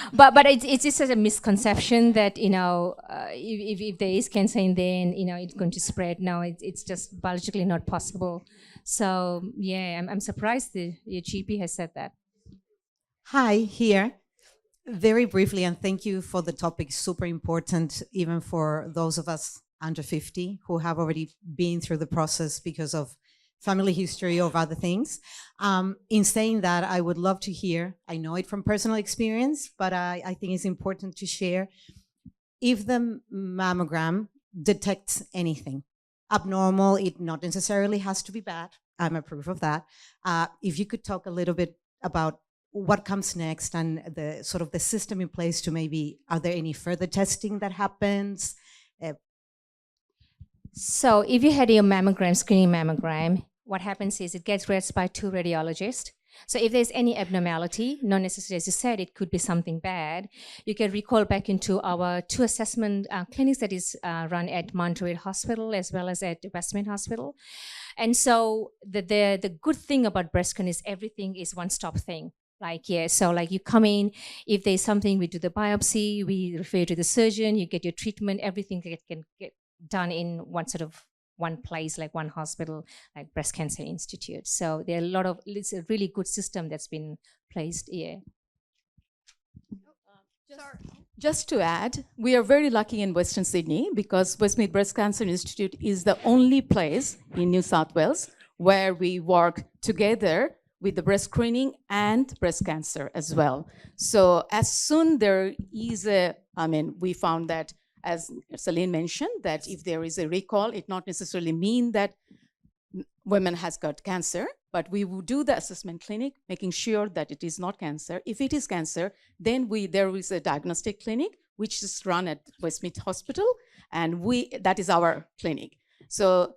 you. But it's just a misconception that, if there is cancer in there and, it's going to spread. No, it's just biologically not possible. So, yeah, I'm surprised your GP has said that. Hi, here. Very briefly, and thank you for the topic, super important, even for those of us under 50 who have already been through the process because of family history or other things. In saying that, I would love to hear, I know it from personal experience, but I think it's important to share if the mammogram detects anything abnormal, it not necessarily has to be bad. I'm a proof of that. If you could talk a little bit about what comes next and the sort of the system in place to maybe, are there any further testing that happens? So if you had your mammogram, screening mammogram, what happens is it gets read by 2 radiologists. So if there's any abnormality, not necessarily, as you said, it could be something bad, you can recall back into our 2 assessment clinics that is run at Mount Druitt Hospital as well as at Westmead Hospital. And so the good thing about breast cancer is everything is one-stop thing. So you come in, if there's something, we do the biopsy, we refer you to the surgeon, you get your treatment, everything can get done in one place, like one hospital, like Breast Cancer Institute. So there are it's a really good system that's been placed here. Just to add, we are very lucky in Western Sydney because Westmead Breast Cancer Institute is the only place in New South Wales where we work together with the breast screening and breast cancer as well. So as soon there is we found that, as Celine mentioned, that if there is a recall, it not necessarily mean that women has got cancer, but we will do the assessment clinic, making sure that it is not cancer. If it is cancer, then there is a diagnostic clinic, which is run at Westmead Hospital, and that is our clinic. So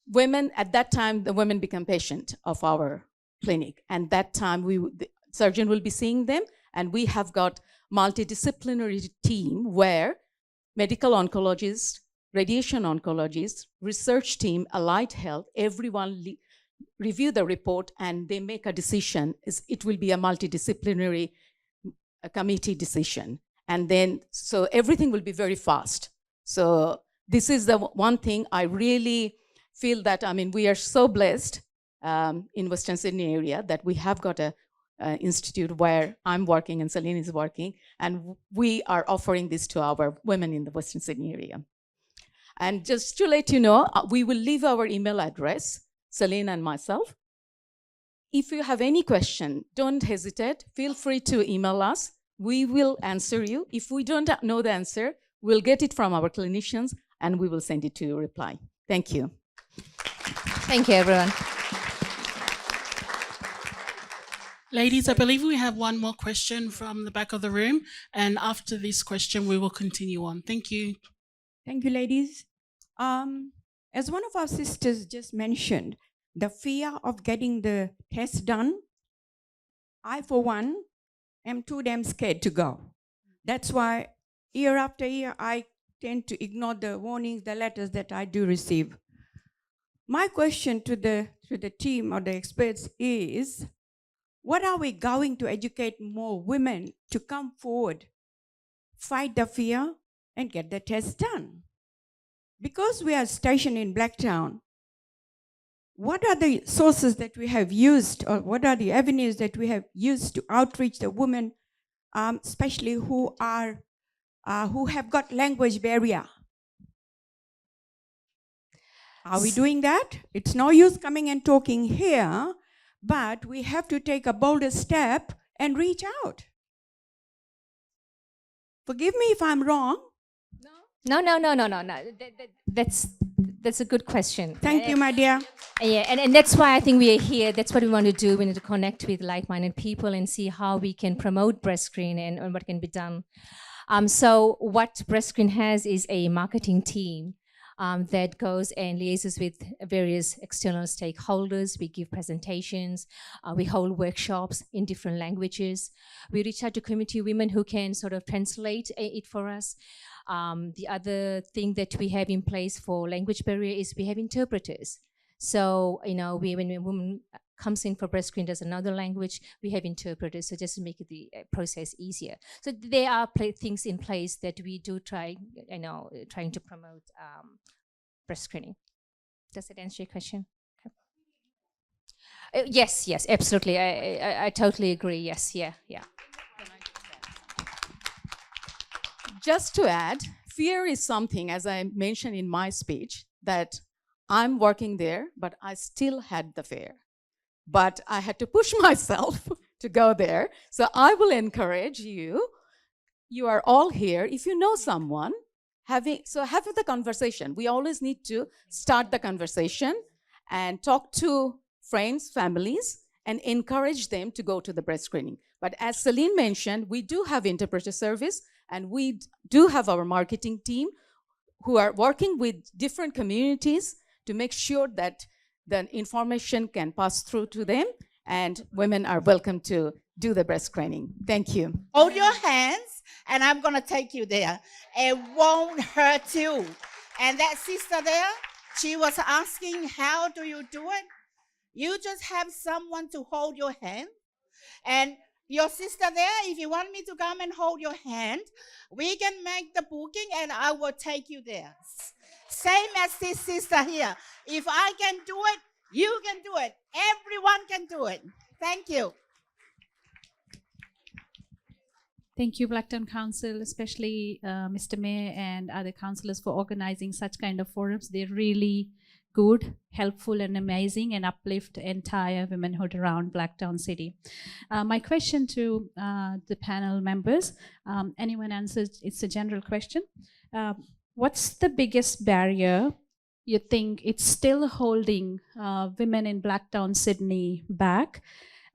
women, at that time, the women become patient of our clinic, and that time the surgeon will be seeing them, and we have got multidisciplinary team where medical oncologists, radiation oncologists, research team, allied health, everyone review the report and they make a decision. It will be a multidisciplinary committee decision. And then, so everything will be very fast. So this is the one thing I really feel that, we are so blessed in Western Sydney area that we have got a institute where I'm working and Celine is working, and we are offering this to our women in the Western Sydney area. And just to let you know, we will leave our email address, Celine and myself. If you have any question, don't hesitate. Feel free to email us. We will answer you. If we don't know the answer, we'll get it from our clinicians and we will send it to you reply. Thank you. Thank you, everyone. Ladies, I believe we have one more question from the back of the room, and after this question, we will continue on. Thank you. Thank you, ladies. As one of our sisters just mentioned, the fear of getting the test done, I, for one, am too damn scared to go. That's why year after year, I tend to ignore the warnings, the letters that I do receive. My question to the team or the experts is, what are we going to educate more women to come forward, fight the fear, and get the test done? Because we are stationed in Blacktown, what are the sources that we have used, or what are the avenues that we have used to outreach the women, especially who have got language barrier? Are we doing that? It's no use coming and talking here, but we have to take a bolder step and reach out. Forgive me if I'm wrong. No. That's a good question. Thank you, my dear. Yeah, and that's why I think we are here. That's what we want to do. We need to connect with like-minded people and see how we can promote breast screen and what can be done. So what breast screen has is a marketing team that goes and liaises with various external stakeholders. We give presentations, we hold workshops in different languages. We reach out to community women who can sort of translate it for us. The other thing that we have in place for language barrier is we have interpreters. So, when a woman comes in for breast screen, does another language, we have interpreters, so just to make the process easier. So there are things in place that we do trying to promote breast screening. Does that answer your question? Okay. Yes, absolutely. I totally agree. Yes, yeah. Just to add, fear is something, as I mentioned in my speech, that I'm working there, but I still had the fear. But I had to push myself to go there. So I will encourage you. You are all here. If you know someone, have the conversation. We always need to start the conversation and talk to friends, families, and encourage them to go to the breast screening. But as Celine mentioned, we do have interpreter service, and we do have our marketing team who are working with different communities to make sure that the information can pass through to them, and women are welcome to do the breast screening. Thank you. Hold your hands, and I'm going to take you there. It won't hurt you. And that sister there, she was asking, how do you do it? You just have someone to hold your hand. And your sister there, if you want me to come and hold your hand, we can make the booking and I will take you there. Same as this sister here. If I can do it, you can do it. Everyone can do it. Thank you. Thank you, Blacktown Council, especially Mr. Mayor and other councillors for organizing such kind of forums. They're really good, helpful, and amazing, and uplift entire womanhood around Blacktown City. My question to the panel members, anyone answers, it's a general question. What's the biggest barrier you think it's still holding women in Blacktown, Sydney back?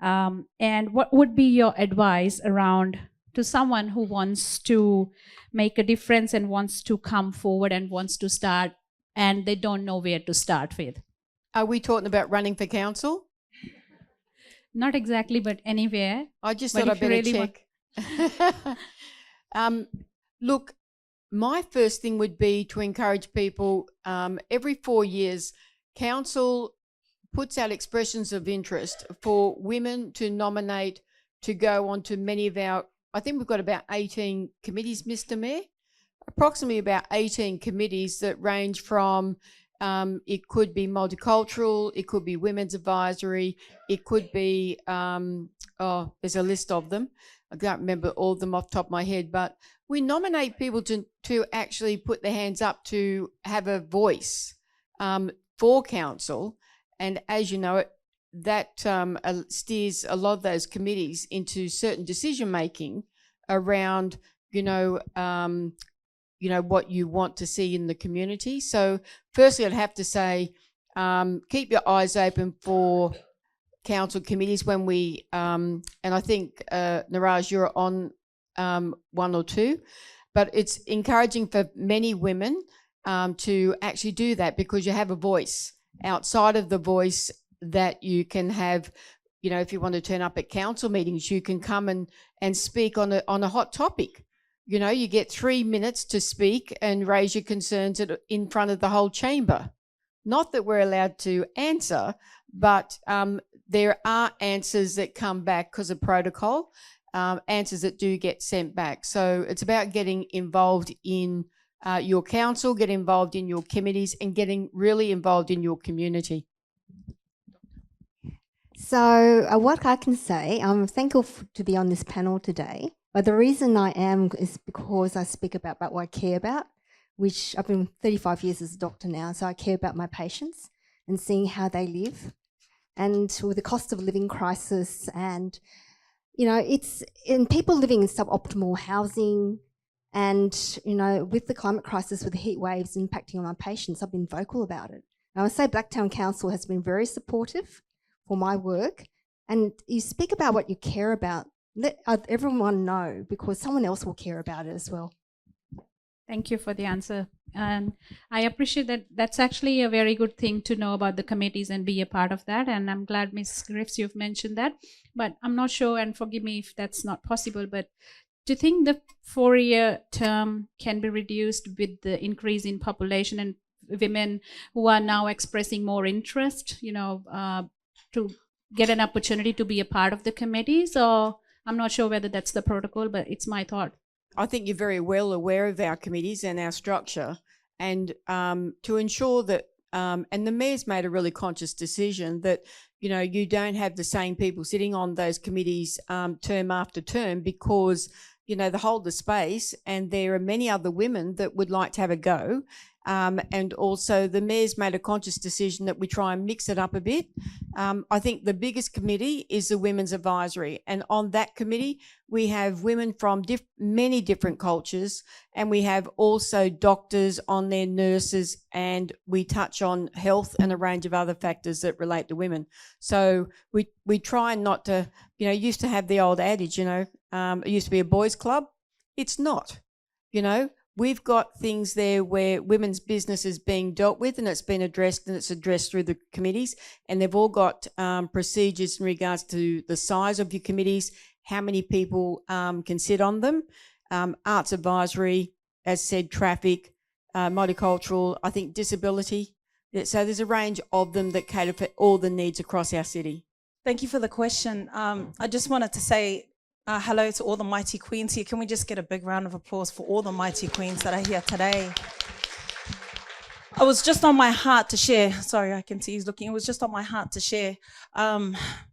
And what would be your advice around to someone who wants to make a difference and wants to come forward and wants to start, and they don't know where to start with? Are we talking about running for council? Not exactly, but anywhere. I just But thought if I'd you better really check. Look, my first thing would be to encourage people, every 4 years, council puts out expressions of interest for women to nominate to go on to many of our, I think we've got about 18 committees, Mr. Mayor, approximately about 18 committees that range from, it could be multicultural, it could be women's advisory, it could be, there's a list of them. I can't remember all of them off the top of my head, but we nominate people to actually put their hands up to have a voice for council. And as you know, that steers a lot of those committees into certain decision making around, what you want to see in the community. So firstly, I'd have to say, keep your eyes open for council committees when we, and I think, Niraj, you're on one or two, but it's encouraging for many women to actually do that, because you have a voice outside of the voice that you can have. If you want to turn up at council meetings, you can come and speak on a hot topic. You get 3 minutes to speak and raise your concerns in front of the whole chamber. Not that we're allowed to answer, but there are answers that come back because of protocol, answers that do get sent back. So it's about getting involved in your council, get involved in your committees, and getting really involved in your community. So what I can say, I'm thankful to be on this panel today, but the reason I am is because I speak about what I care about, which I've been 35 years as a doctor now, so I care about my patients and seeing how they live. And with the cost of living crisis and, it's in people living in suboptimal housing and, with the climate crisis, with the heat waves impacting on my patients, I've been vocal about it. And I would say Blacktown Council has been very supportive for my work. And you speak about what you care about, let everyone know, because someone else will care about it as well. Thank you for the answer. And I appreciate that. That's actually a very good thing to know about the committees and be a part of that. And I'm glad, Ms. Griffiths, you've mentioned that. But I'm not sure, and forgive me if that's not possible, but do you think the 4-year term can be reduced with the increase in population and women who are now expressing more interest, to get an opportunity to be a part of the committees? Or I'm not sure whether that's the protocol, but it's my thought. I think you're very well aware of our committees and our structure, and to ensure that, and the Mayor's made a really conscious decision that, you don't have the same people sitting on those committees term after term, because, they hold the space, and there are many other women that would like to have a go. And also the Mayor's made a conscious decision that we try and mix it up a bit. I think the biggest committee is the Women's Advisory. And on that committee, we have women from many different cultures, and we have also doctors on there, nurses, and we touch on health and a range of other factors that relate to women. So we try not to, used to have the old adage, it used to be a boys' club. It's not, we've got things there where women's business is being dealt with and it's been addressed, and it's addressed through the committees, and they've all got procedures in regards to the size of your committees, how many people can sit on them, arts advisory, as said, traffic, multicultural, I think disability. So there's a range of them that cater for all the needs across our city. Thank you for the question. I just wanted to say hello to all the mighty queens here. Can we just get a big round of applause for all the mighty queens that are here today? It was just on my heart to share. Sorry, I can see he's looking. It was just on my heart to share.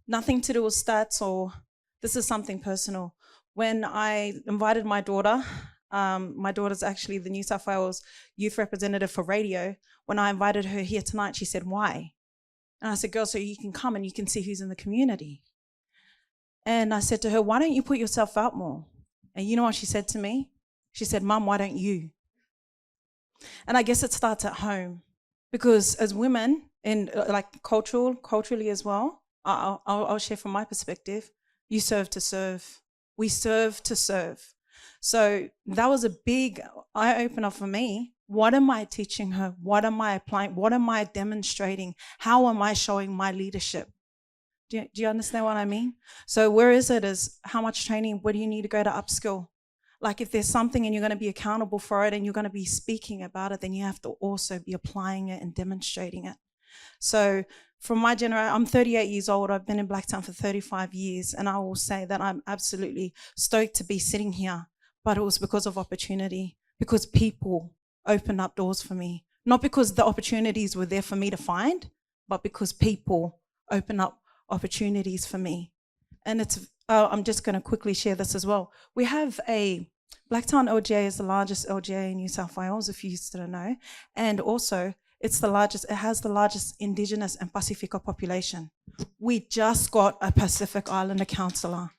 Nothing to do with stats, or this is something personal. When I invited my daughter's actually the New South Wales youth representative for radio. When I invited her here tonight, she said, "Why?" And I said, "Girl, so you can come and you can see who's in the community." And I said to her, "Why don't you put yourself out more?" And you know what she said to me? She said, "Mum, why don't you?" And I guess it starts at home, because as women, and like culturally as well, I'll share from my perspective, you serve to serve. We serve to serve. So that was a big eye-opener for me. What am I teaching her? What am I applying? What am I demonstrating? How am I showing my leadership? Do you understand what I mean? So where is it is how much training, where do you need to go to upskill? Like if there's something and you're going to be accountable for it and you're going to be speaking about it, then you have to also be applying it and demonstrating it. So from my generation, I'm 38 years old. I've been in Blacktown for 35 years. And I will say that I'm absolutely stoked to be sitting here. But it was because of opportunity, because people opened up doors for me. Not because the opportunities were there for me to find, but because people open up opportunities for me. And it's, I'm just going to quickly share this as well. We have a, Blacktown LGA is the largest LGA in New South Wales, if you used to know. And also, it's the largest, it has the largest Indigenous and Pacifica population. We just got a Pacific Islander councillor.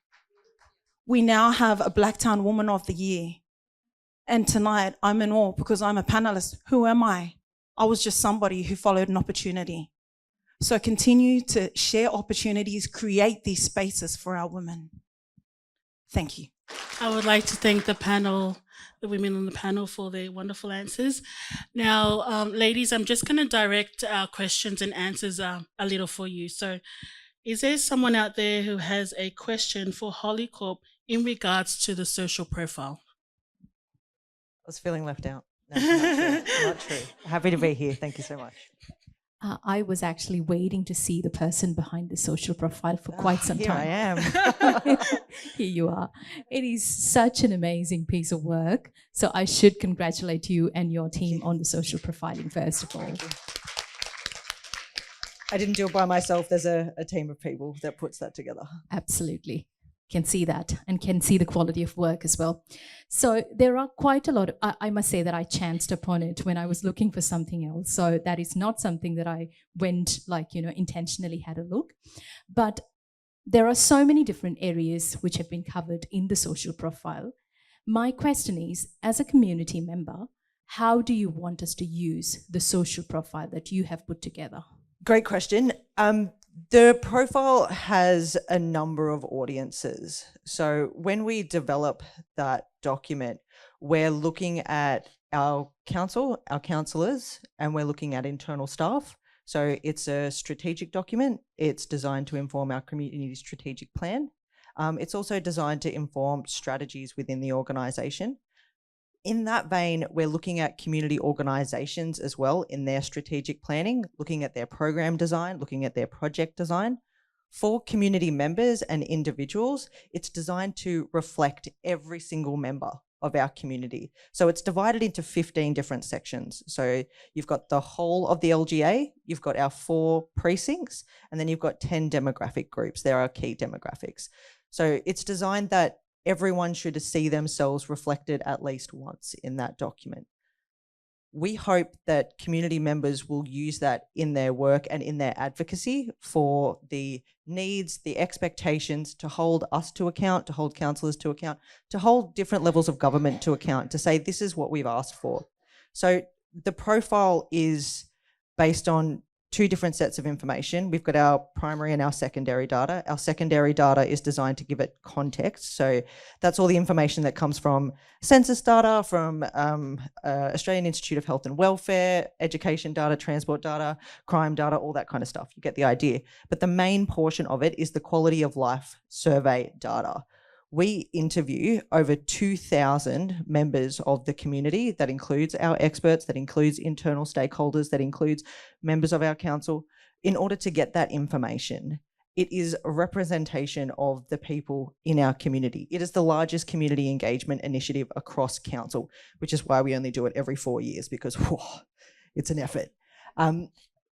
We now have a Blacktown Woman of the Year. And tonight, I'm in awe because I'm a panelist. Who am I? I was just somebody who followed an opportunity. So continue to share opportunities, create these spaces for our women. Thank you. I would like to thank the panel, the women on the panel, for their wonderful answers. Now, ladies, I'm just going to direct our questions and answers a little for you. So is there someone out there who has a question for Holly Corp in regards to the social profile? I was feeling left out. No, not true. Not true. Happy to be here. Thank you so much. I was actually waiting to see the person behind the social profile for quite some Here time. I am. Here you are. It is such an amazing piece of work. So I should congratulate you and your team on the social profiling, first of all. I didn't do it by myself. There's a team of people that puts that together. Absolutely. Can see that and can see the quality of work as well. So there are quite a lot of, I must say that I chanced upon it when I was looking for something else. So that is not something that I went intentionally had a look. But there are so many different areas which have been covered in the social profile. My question is, as a community member, how do you want us to use the social profile that you have put together? Great question. The profile has a number of audiences. So when we develop that document, we're looking at our council, our councillors, and we're looking at internal staff. So it's a strategic document. It's designed to inform our community strategic plan. It's also designed to inform strategies within the organisation. In that vein, we're looking at community organisations as well in their strategic planning, looking at their program design, looking at their project design. For community members and individuals, it's designed to reflect every single member of our community. So it's divided into 15 different sections. So you've got the whole of the LGA, you've got our 4 precincts, and then you've got 10 demographic groups. There are key demographics. So it's designed that everyone should see themselves reflected at least once in that document. We hope that community members will use that in their work and in their advocacy for the needs, the expectations, to hold us to account, to hold councillors to account, to hold different levels of government to account, to say this is what we've asked for. So the profile is based on two different sets of information. We've got our primary and our secondary data. Our secondary data is designed to give it context. So that's all the information that comes from census data, from Australian Institute of Health and Welfare, education data, transport data, crime data, all that kind of stuff. You get the idea. But the main portion of it is the quality of life survey data. We interview over 2,000 members of the community. That includes our experts, that includes internal stakeholders, that includes members of our council, in order to get that information. It is a representation of the people in our community. It is the largest community engagement initiative across council, which is why we only do it every 4 years, because whew, it's an effort.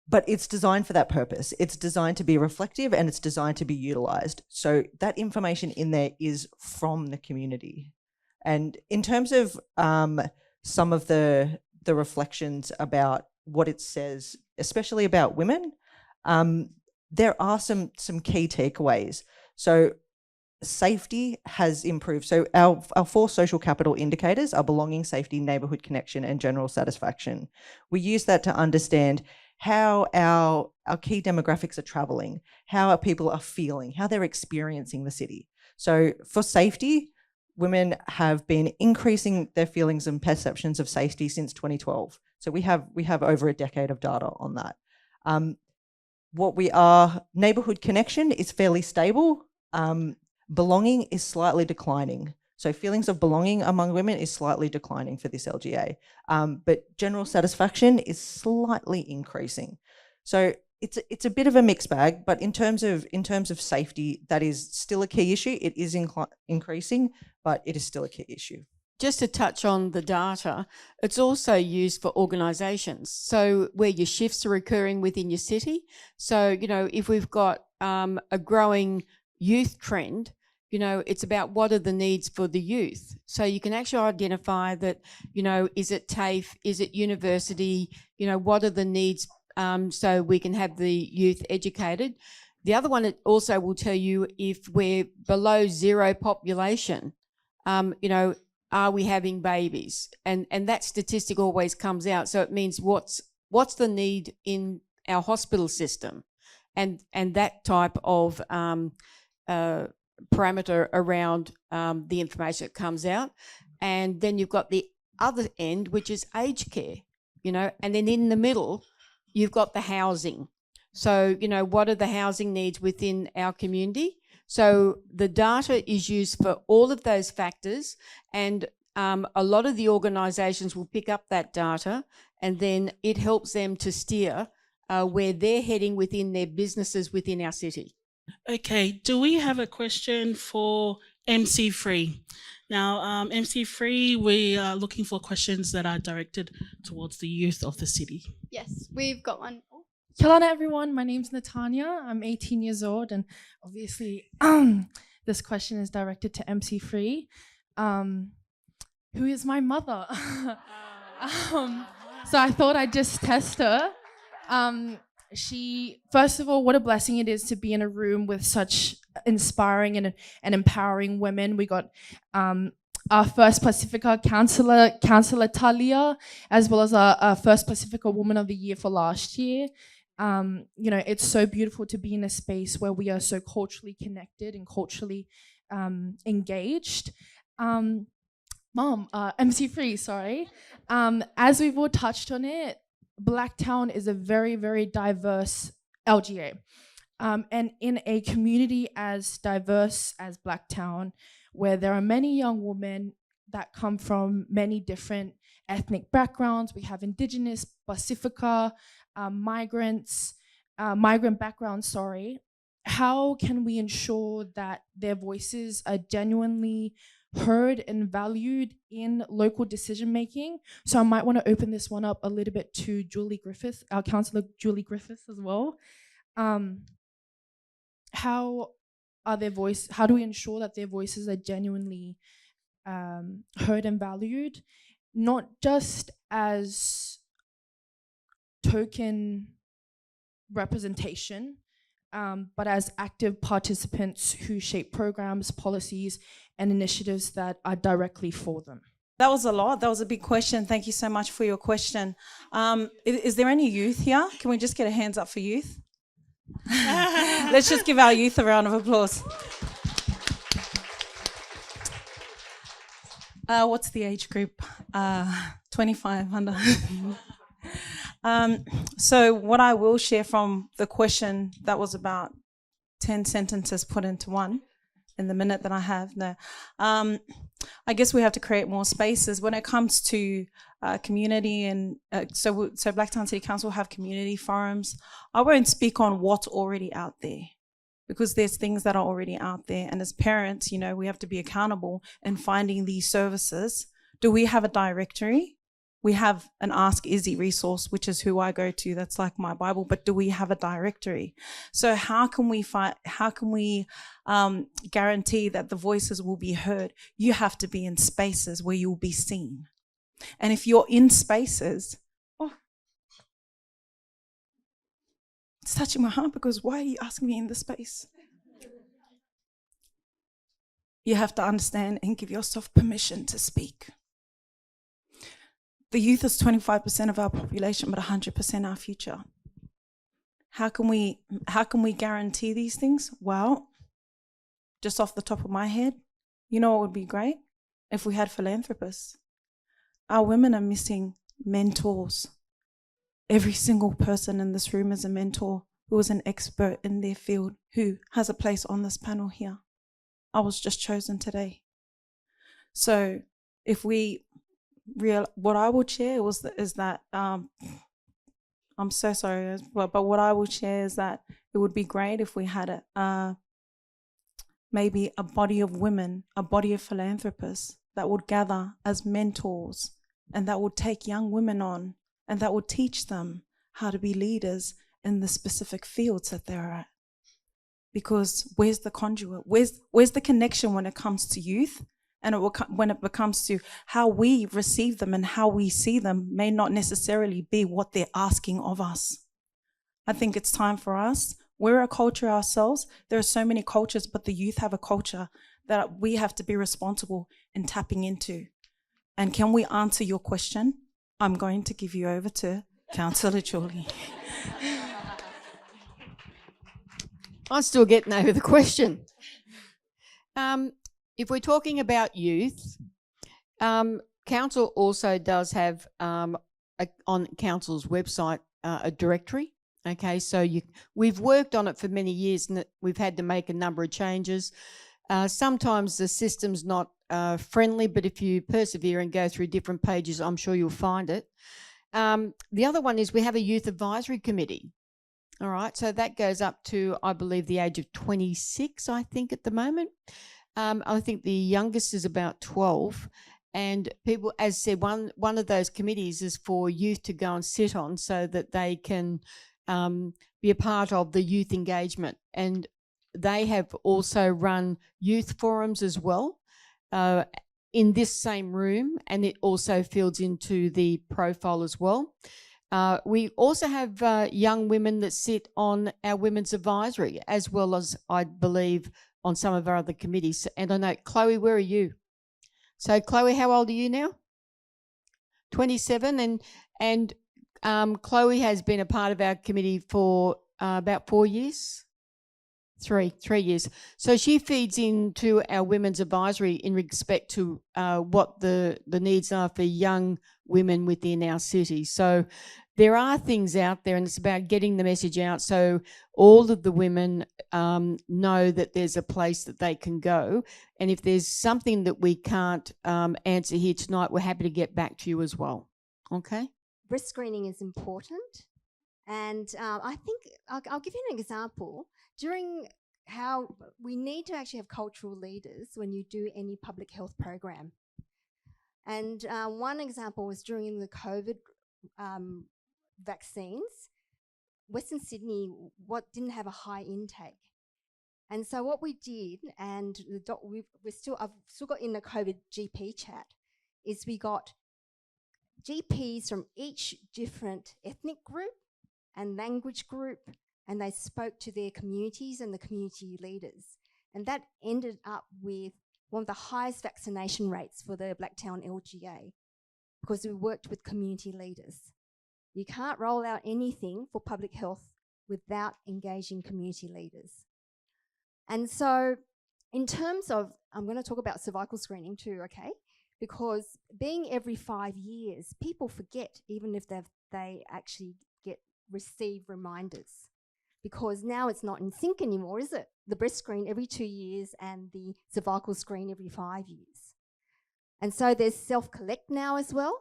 But it's designed for that purpose. It's designed to be reflective and it's designed to be utilised. So that information in there is from the community. And in terms of some of the reflections about what it says, especially about women, there are some key takeaways. So safety has improved. So our 4 social capital indicators are belonging, safety, neighbourhood connection, and general satisfaction. We use that to understand how our key demographics are travelling, how our people are feeling, how they're experiencing the city. So for safety, women have been increasing their feelings and perceptions of safety since 2012. So we have over a decade of data on that. Neighbourhood connection is fairly stable. Belonging is slightly declining. So feelings of belonging among women is slightly declining for this LGA, but general satisfaction is slightly increasing. So it's a bit of a mixed bag, but in terms of safety, that is still a key issue. It is increasing, but it is still a key issue. Just to touch on the data, it's also used for organisations. So where your shifts are occurring within your city. So, you know, if we've got a growing youth trend, you know, it's about what are the needs for the youth. So you can actually identify that, you know, is it TAFE, is it university, you know, what are the needs so we can have the youth educated. The other one, it also will tell you if we're below zero population, you know, are we having babies? And that statistic always comes out. So it means what's the need in our hospital system, and that type of parameter around the information that comes out. And then you've got the other end, which is aged care, you know, and then in the middle, you've got the housing. So, you know, what are the housing needs within our community? So the data is used for all of those factors, and a lot of the organisations will pick up that data, and then it helps them to steer where they're heading within their businesses within our city. Okay, do we have a question for MC Free? Now, MC Free, we are looking for questions that are directed towards the youth of the city. Yes, we've got one. Hello everyone, my name's Natanya. I'm 18 years old, and obviously this question is directed to MC Free, who is my mother. So I thought I'd just test her. First of all, what a blessing it is to be in a room with such inspiring and empowering women. We got our first Pacifica Councillor Talia, as well as our first Pacifica Woman of the Year for last year. You know, it's so beautiful to be in a space where we are so culturally connected and culturally engaged. MC Free, sorry. As we've all touched on it, Blacktown is a very, very diverse LGA. And in a community as diverse as Blacktown, where there are many young women that come from many different ethnic backgrounds, we have Indigenous, Pacifica, migrant backgrounds, sorry. How can we ensure that their voices are genuinely heard and valued in local decision making? So I might want to open this one up a little bit to Julie Griffith, our councillor Julie Griffith as well. How do we ensure that their voices are genuinely heard and valued, not just as token representation, but as active participants who shape programs, policies, and initiatives that are directly for them? That was a lot. That was a big question. Thank you so much for your question. Is there any youth here? Can we just get a hands up for youth? Let's just give our youth a round of applause. What's the age group? 25 under. So what I will share from the question, that was about 10 sentences put into one in the minute that I have. No. I guess we have to create more spaces when it comes to community, and so Blacktown City Council have community forums. I won't speak on what's already out there, because there's things that are already out there, and as parents, you know, we have to be accountable in finding these services. Do we have a directory? We have an Ask Izzy resource, which is who I go to. That's like my Bible. But do we have a directory? So how can we guarantee that the voices will be heard? You have to be in spaces where you'll be seen. And if you're in spaces, it's touching my heart, because why are you asking me in this space? You have to understand and give yourself permission to speak. The youth is 25% of our population, but 100% our future. How can we guarantee these things? Well, just off the top of my head, you know what would be great? If we had philanthropists. Our women are missing mentors. Every single person in this room is a mentor who is an expert in their field, who has a place on this panel here. I was just chosen today. So if we what I would share is that I'm so sorry, but what I would share is that it would be great if we had maybe a body of women, a body of philanthropists that would gather as mentors, and that would take young women on, and that would teach them how to be leaders in the specific fields that they're at. Because where's the conduit? Where's the connection when it comes to youth? And when it comes to how we receive them and how we see them may not necessarily be what they're asking of us. I think it's time for us. We're a culture ourselves. There are so many cultures, but the youth have a culture that we have to be responsible in tapping into. And can we answer your question? I'm going to give you over to Councillor Julie. I'm still getting over the question. If we're talking about youth, council also does have on council's website a directory. Okay, so we've worked on it for many years, and we've had to make a number of changes. Sometimes the system's not friendly, but if you persevere and go through different pages, I'm sure you'll find it. The other one is we have a youth advisory committee. All right, so that goes up to, I believe, the age of 26, I think, at the moment. I think the youngest is about 12, and people, as said, one of those committees is for youth to go and sit on, so that they can be a part of the youth engagement. And they have also run youth forums as well in this same room, and it also fields into the profile as well. We also have young women that sit on our women's advisory, as well as, I believe, on some of our other committees. And I know, Chloe, where are you? So Chloe, how old are you now? 27. And Chloe has been a part of our committee for about 4 years. Three years. So she feeds into our women's advisory in respect to what the needs are for young women within our city. So there are things out there, and it's about getting the message out so all of the women know that there's a place that they can go. And if there's something that we can't answer here tonight, we're happy to get back to you as well. Okay? Breast screening is important. And I think I'll give you an example. During how we need to actually have cultural leaders when you do any public health program. And one example was during the COVID vaccines, Western Sydney didn't have a high intake. And so what we did, and I've still got in the COVID GP chat, is we got GPs from each different ethnic group and language group, and they spoke to their communities and the community leaders. And that ended up with one of the highest vaccination rates for the Blacktown LGA because we worked with community leaders. You can't roll out anything for public health without engaging community leaders. And so in terms of, I'm going to talk about cervical screening too, okay? Because being every 5 years, people forget even if they actually receive reminders. Because now it's not in sync anymore, is it? The breast screen every 2 years and the cervical screen every 5 years. And so there's self-collect now as well.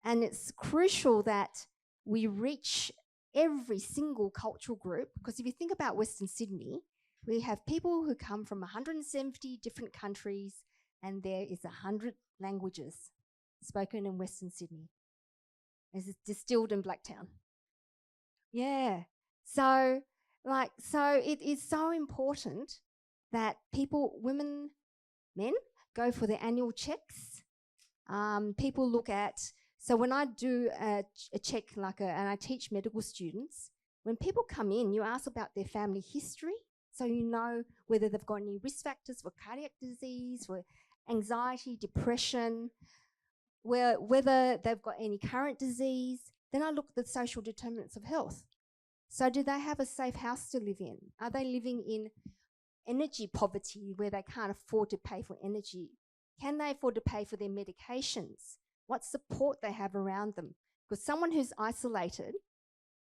And it's crucial that we reach every single cultural group, because if you think about Western Sydney, we have people who come from 170 different countries, and there is 100 languages spoken in Western Sydney. It's distilled in Blacktown. Yeah. So it is so important that people, women, men, go for their annual checks. People look at, so when I do a check, and I teach medical students, when people come in, you ask about their family history, so you know whether they've got any risk factors for cardiac disease, for anxiety, depression, whether they've got any current disease. Then I look at the social determinants of health. So do they have a safe house to live in? Are they living in energy poverty where they can't afford to pay for energy? Can they afford to pay for their medications? What support they have around them? Because someone who's isolated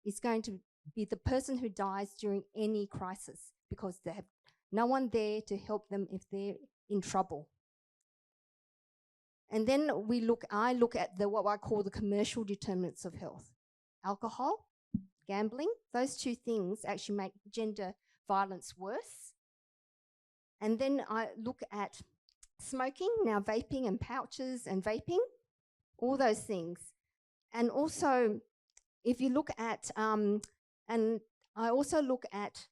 is going to be the person who dies during any crisis because they have no one there to help them if they're in trouble. And then I look at what I call the commercial determinants of health. Alcohol, gambling, those two things actually make gender violence worse. And then I look at smoking, now vaping and pouches and vaping, all those things. And also, if you look at, and I also look at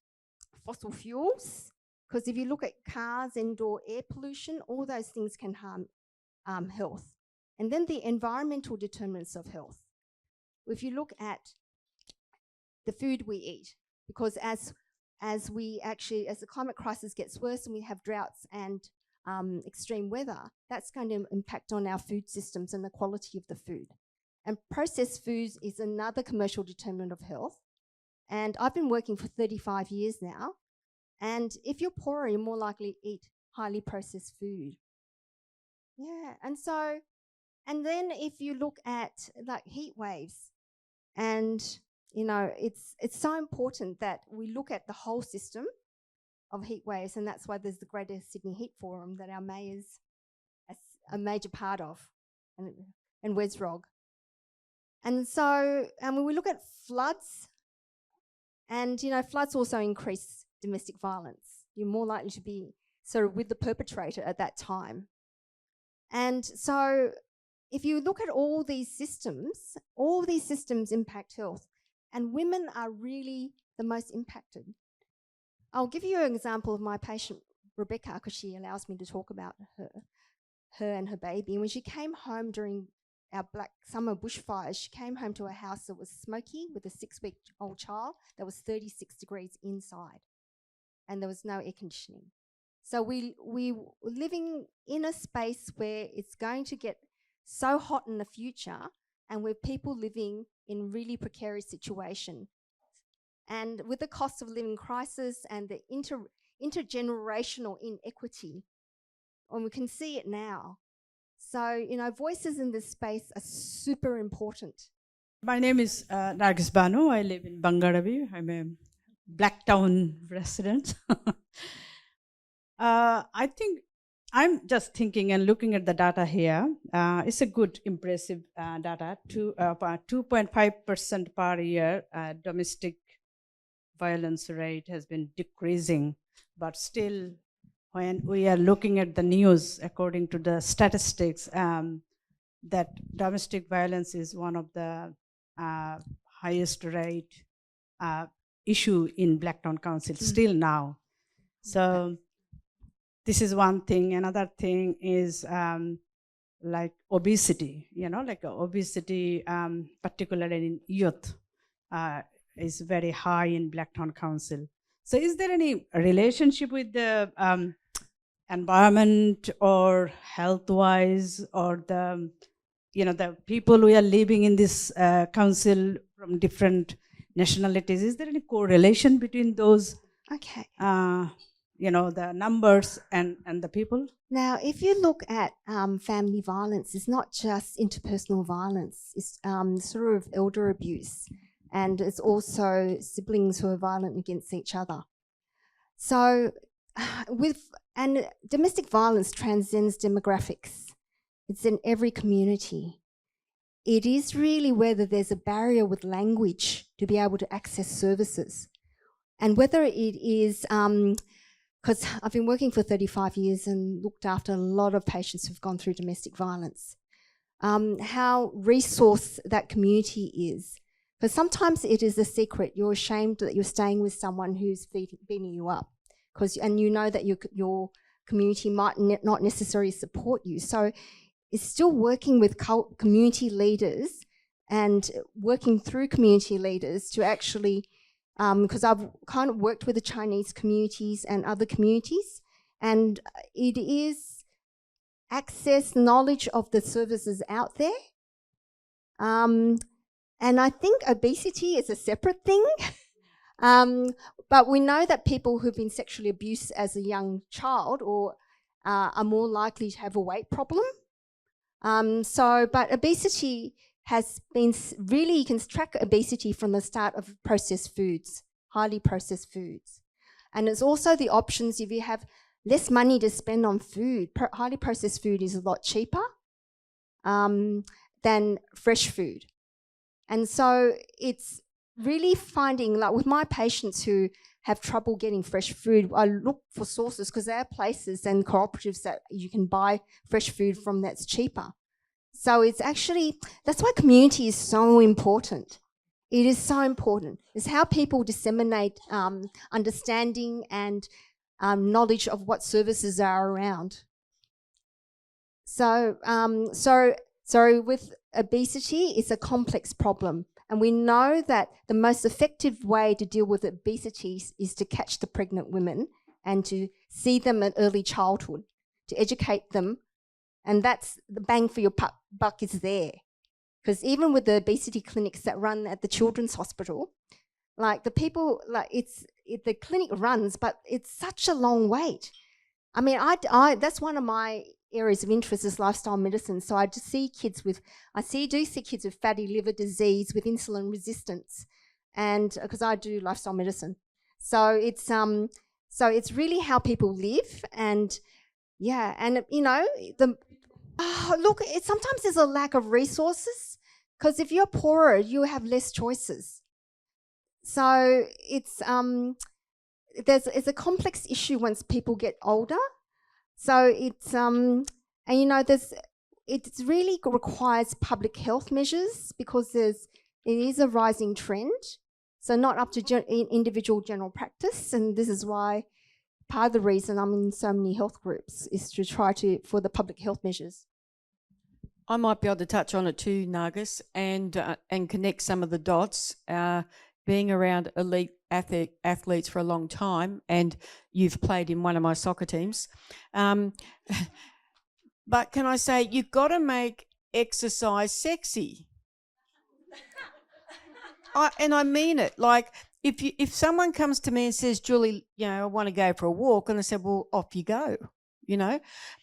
fossil fuels, because if you look at cars, indoor air pollution, all those things can harm health. And then the environmental determinants of health. If you look at the food we eat, because as the climate crisis gets worse and we have droughts and extreme weather, that's going to impact on our food systems and the quality of the food. And processed foods is another commercial determinant of health. And I've been working for 35 years now. And if you're poorer, you're more likely to eat highly processed food. Yeah, and then if you look at heat waves, and it's so important that we look at the whole system of heat waves, and that's why there's the Greater Sydney Heat Forum that our mayor's a major part of, and Wesrog. And so when we look at floods, and floods also increase domestic violence. You're more likely to be sort of with the perpetrator at that time. And so if you look at all these systems impact health, and women are really the most impacted. I'll give you an example of my patient, Rebecca, because she allows me to talk about her and her baby. And when she came home during our Black Summer bushfires, she came home to a house that was smoky with a 6-week-old child that was 36 degrees inside, and there was no air conditioning. So we were living in a space where it's going to get so hot in the future, and with people living in really precarious situation. And with the cost of living crisis and the intergenerational inequity, and we can see it now. So, voices in this space are super important. My name is Nargis Banu. I live in Bangaravi. I'm a Blacktown resident. I think I'm just thinking and looking at the data here. It's a good, impressive data. 2.5% per year domestic violence rate has been decreasing, but still, when we are looking at the news, according to the statistics, that domestic violence is one of the highest rate issue in Blacktown Council still now. So this is one thing. Another thing is like obesity, obesity, particularly in youth, is very high in Blacktown Council. So is there any relationship with the environment or health wise, or the the people who are living in this council from different nationalities, is there any correlation between those Okay. the numbers and the people? Now, if you look at family violence, it's not just interpersonal violence, it's sort of elder abuse, and it's also siblings who are violent against each other. So, and domestic violence transcends demographics. It's in every community. It is really whether there's a barrier with language to be able to access services, and whether it is because I've been working for 35 years and looked after a lot of patients who've gone through domestic violence, how resourced that community is. Because sometimes it is a secret. You're ashamed that you're staying with someone who's beating you up, and you know that your community might not necessarily support you. So it's still working with community leaders and working through community leaders to actually, because I've kind of worked with the Chinese communities and other communities, and it is access, knowledge of the services out there. And I think obesity is a separate thing. But we know that people who've been sexually abused as a young child or are more likely to have a weight problem. But obesity has been really, you can track obesity from the start of processed foods, highly processed foods. And it's also the options if you have less money to spend on food. Highly processed food is a lot cheaper than fresh food. And so it's really finding, like with my patients who have trouble getting fresh food, I look for sources because there are places and cooperatives that you can buy fresh food from that's cheaper. So it's actually, that's why community is so important. It is so important. It's how people disseminate understanding and knowledge of what services are around. So with obesity, it's a complex problem. And we know that the most effective way to deal with obesity is to catch the pregnant women and to see them at early childhood, to educate them. And that's the bang for your buck is there. Because even with the obesity clinics that run at the Children's Hospital, like the people, like the clinic runs, but it's such a long wait. I mean, I that's one of my areas of interest is lifestyle medicine. So I just see kids with, do see kids with fatty liver disease, with insulin resistance, and because I do lifestyle medicine. So it's really how people live, and yeah, and look, sometimes there's a lack of resources because if you're poorer, you have less choices. So it's a complex issue once people get older. So it's it really requires public health measures because it is a rising trend. So not up to individual general practice, and this is why part of the reason I'm in so many health groups is to try for the public health measures. I might be able to touch on it too, Nargis, and connect some of the dots. Being around elite athletes for a long time, and you've played in one of my soccer teams. But can I say, you've got to make exercise sexy. And I mean it. Like, if someone comes to me and says, Julie, I want to go for a walk, and I said, well, off you go.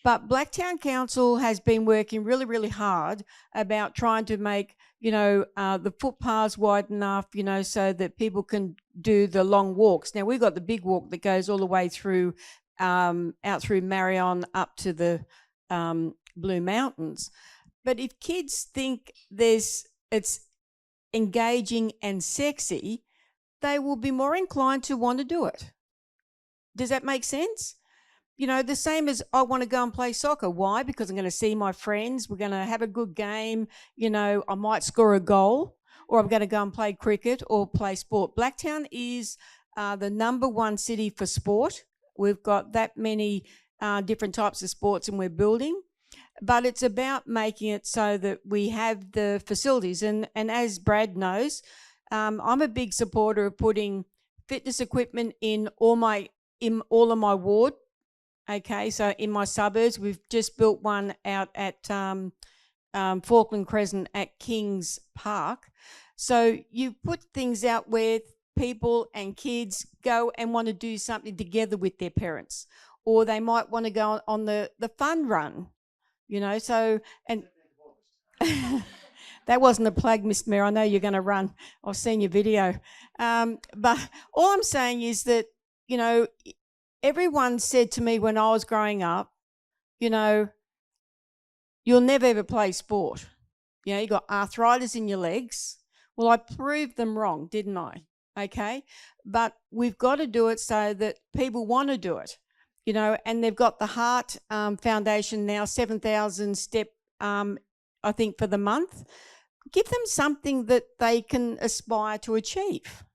But Blacktown Council has been working really, really hard about trying to make, the footpaths wide enough, so that people can do the long walks. Now, we've got the big walk that goes all the way through, out through Marion up to the Blue Mountains. But if kids think it's engaging and sexy, they will be more inclined to want to do it. Does that make sense? The same as I want to go and play soccer. Why? Because I'm going to see my friends. We're going to have a good game. I might score a goal, or I'm going to go and play cricket or play sport. Blacktown is the #1 city for sport. We've got that many different types of sports, and we're building. But it's about making it so that we have the facilities. And as Brad knows, I'm a big supporter of putting fitness equipment in all of my ward Okay, so in my suburbs, we've just built one out at Falkland Crescent at Kings Park. So you put things out where people and kids go and want to do something together with their parents, or they might want to go on the fun run, you know. So, and that wasn't a plug, Miss Mayor. I know you're going to run. I've seen your video. But all I'm saying is that, you know, everyone said to me when I was growing up, you know, you'll never ever play sport. You know, you got arthritis in your legs. Well, I proved them wrong, didn't I? Okay. But we've got to do it so that people want to do it, you know, and they've got the Heart Foundation now, 7,000 step, I think, for the month. Give them something that they can aspire to achieve.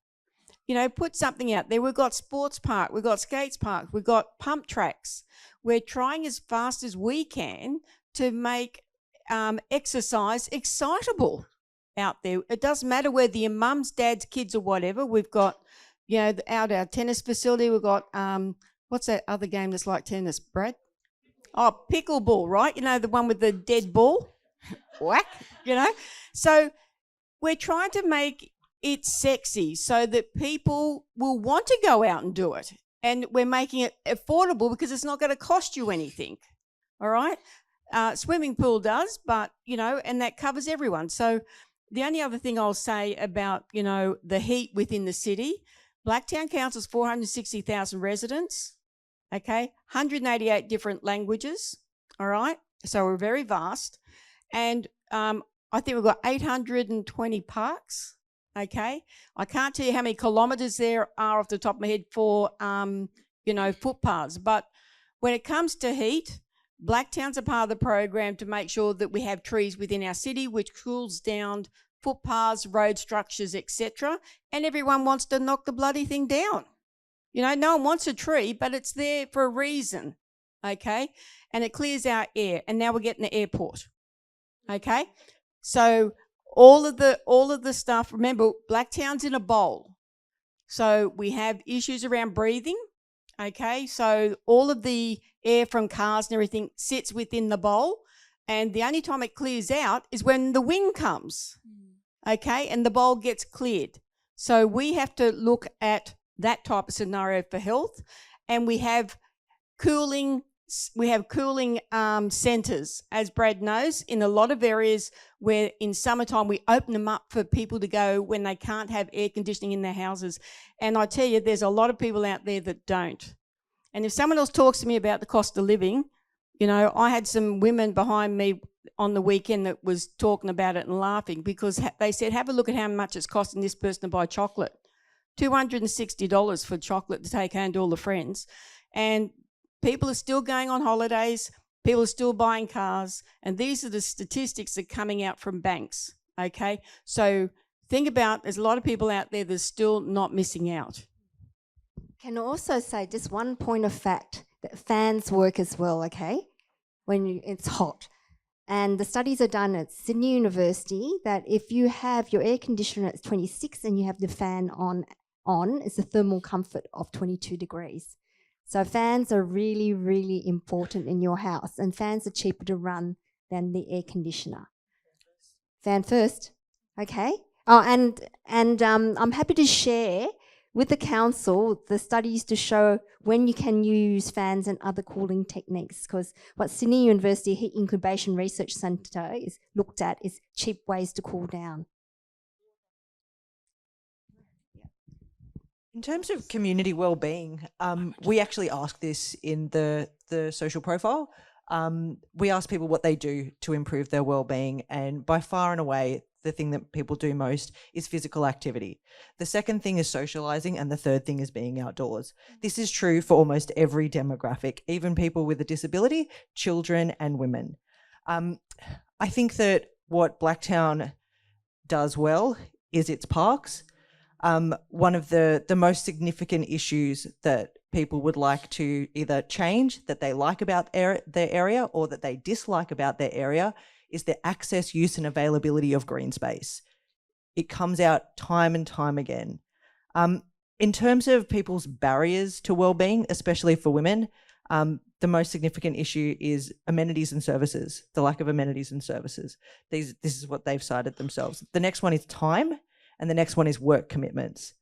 You know, put something out there. We've got sports park, we've got skates park, we've got pump tracks. We're trying as fast as we can to make exercise excitable out there. It doesn't matter whether your mum's, dad's, kids or whatever. We've got, you know, out our tennis facility, we've got, what's that other game that's like tennis, Brad? Oh, pickleball, right? You know, the one with the dead ball? Whack, you know? So we're trying to make it's sexy so that people will want to go out and do it. And we're making it affordable because it's not going to cost you anything. All right? Swimming pool does, but, you know, and that covers everyone. So the only other thing I'll say about, you know, the heat within the city, Blacktown Council's 460,000 residents, okay? 188 different languages, all right? So we're very vast. And I think we've got 820 parks. Okay, I can't tell you how many kilometres there are off the top of my head for, you know, footpaths. But when it comes to heat, Blacktown's a part of the program to make sure that we have trees within our city, which cools down footpaths, road structures, etc. And everyone wants to knock the bloody thing down. You know, no one wants a tree, but it's there for a reason. Okay, and it clears our air. And now we're getting the airport. Okay, so all of the stuff, remember, Blacktown's in a bowl. So we have issues around breathing, okay? So all of the air from cars and everything sits within the bowl, and the only time it clears out is when the wind comes, okay? And the bowl gets cleared. So we have to look at that type of scenario for health, and we have cooling centres, as Brad knows, in a lot of areas where in summertime we open them up for people to go when they can't have air conditioning in their houses. And I tell you, there's a lot of people out there that don't. And if someone else talks to me about the cost of living, you know, I had some women behind me on the weekend that was talking about it and laughing because they said, have a look at how much it's costing this person to buy chocolate. $260 for chocolate to take home to all the friends. And people are still going on holidays, people are still buying cars, and these are the statistics that are coming out from banks, okay? So think about, there's a lot of people out there that are still not missing out. Can also say just one point of fact, that fans work as well, okay, when it's hot. And the studies are done at Sydney University that if you have your air conditioner at 26 and you have the fan on, it's a thermal comfort of 22 degrees. So fans are really, really important in your house, and fans are cheaper to run than the air conditioner. Fan first, okay? Oh, and I'm happy to share with the council the studies to show when you can use fans and other cooling techniques, because what Sydney University Heat Incubation Research Centre is looked at is cheap ways to cool down. In terms of community well-being, we actually ask this in the social profile. We ask people what they do to improve their well-being, and by far and away, the thing that people do most is physical activity. The second thing is socializing, and the third thing is being outdoors. This is true for almost every demographic, even people with a disability, children and women. I think that what Blacktown does well is its parks. One of the most significant issues that people would like to either change, that they like about their area, or that they dislike about their area, is the access, use and availability of green space. It comes out time and time again. In terms of people's barriers to well-being, especially for women, The most significant issue is amenities and services, the lack of amenities and services. This is what they've cited themselves. The next one is time, and the next one is work commitments.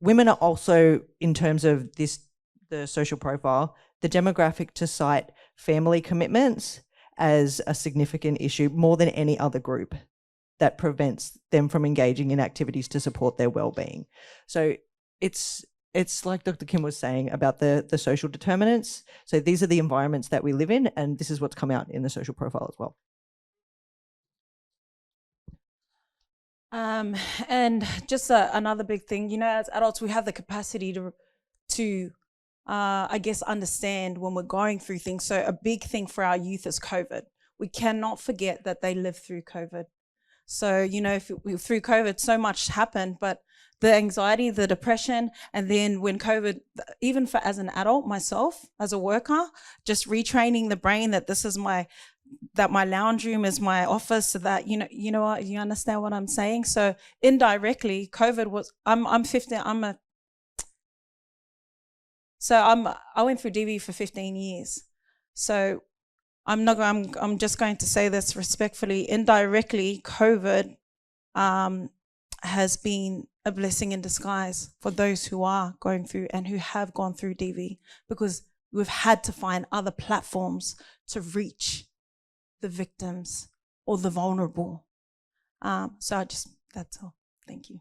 Women are also, in terms of the social profile, the demographic to cite family commitments as a significant issue more than any other group that prevents them from engaging in activities to support their well-being. So it's like Dr. Kim was saying about the social determinants. So these are the environments that we live in, and this is what's come out in the social profile as well. And just another big thing, you know, as adults, we have the capacity to I guess, understand when we're going through things. So a big thing for our youth is COVID. We cannot forget that they lived through COVID. So, you know, through COVID, so much happened, but the anxiety, the depression, and then when COVID, even for as an adult myself, as a worker, just retraining the brain that this is that my lounge room is my office, so that, you know what, you understand what I'm saying? So indirectly, COVID was, I'm 15, I went through DV for 15 years. So I'm just going to say this respectfully. Indirectly, COVID has been a blessing in disguise for those who are going through and who have gone through DV, because we've had to find other platforms to reach the victims or the vulnerable. That's all. Thank you.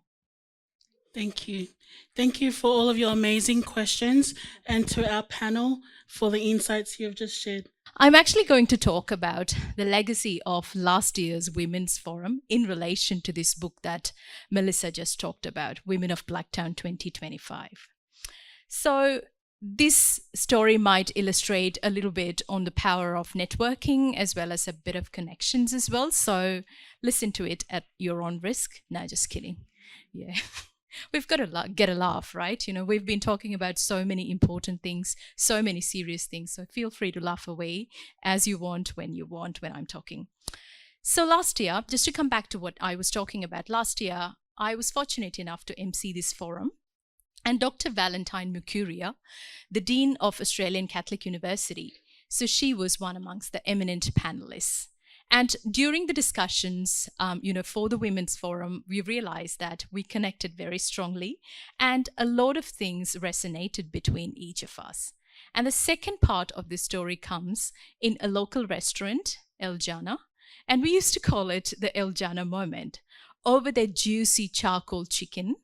Thank you. Thank you for all of your amazing questions, and to our panel for the insights you have just shared. I'm actually going to talk about the legacy of last year's Women's Forum in relation to this book that Melissa just talked about, Women of Blacktown 2025. So this story might illustrate a little bit on the power of networking as well as a bit of connections as well. So listen to it at your own risk. No, just kidding. Yeah. We've got to get a laugh, right? You know, we've been talking about so many important things, so many serious things. So feel free to laugh away as you want, when I'm talking. So last year, just to come back to what I was talking about, last year, I was fortunate enough to MC this forum. And Dr. Valentine Mukuria, the Dean of Australian Catholic University, so she was one amongst the eminent panelists. And during the discussions, for the Women's Forum, we realized that we connected very strongly and a lot of things resonated between each of us. And the second part of this story comes in a local restaurant, El Jana, and we used to call it the El Jana moment. Over their juicy charcoal chicken,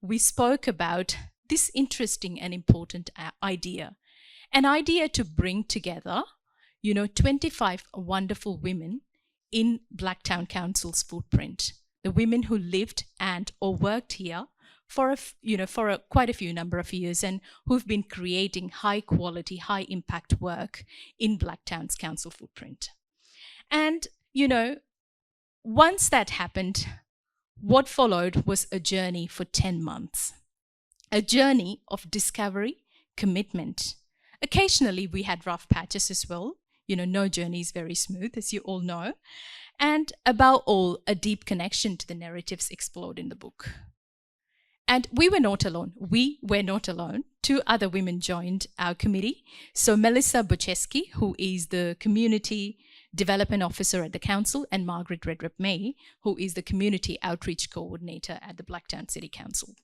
we spoke about this interesting and important idea, an idea to bring together, 25 wonderful women in Blacktown Council's footprint, the women who lived and or worked here for quite a few number of years and who've been creating high quality, high impact work in Blacktown's council footprint. And, once that happened, what followed was a journey for 10 months, a journey of discovery, commitment. Occasionally we had rough patches as well. No journey is very smooth, as you all know. And above all, a deep connection to the narratives explored in the book. And we were not alone. Two other women joined our committee. So Melissa Bocheski, who is the Community Development Officer at the Council, and Margaret Redrup May, who is the Community Outreach Coordinator at the Blacktown City Council.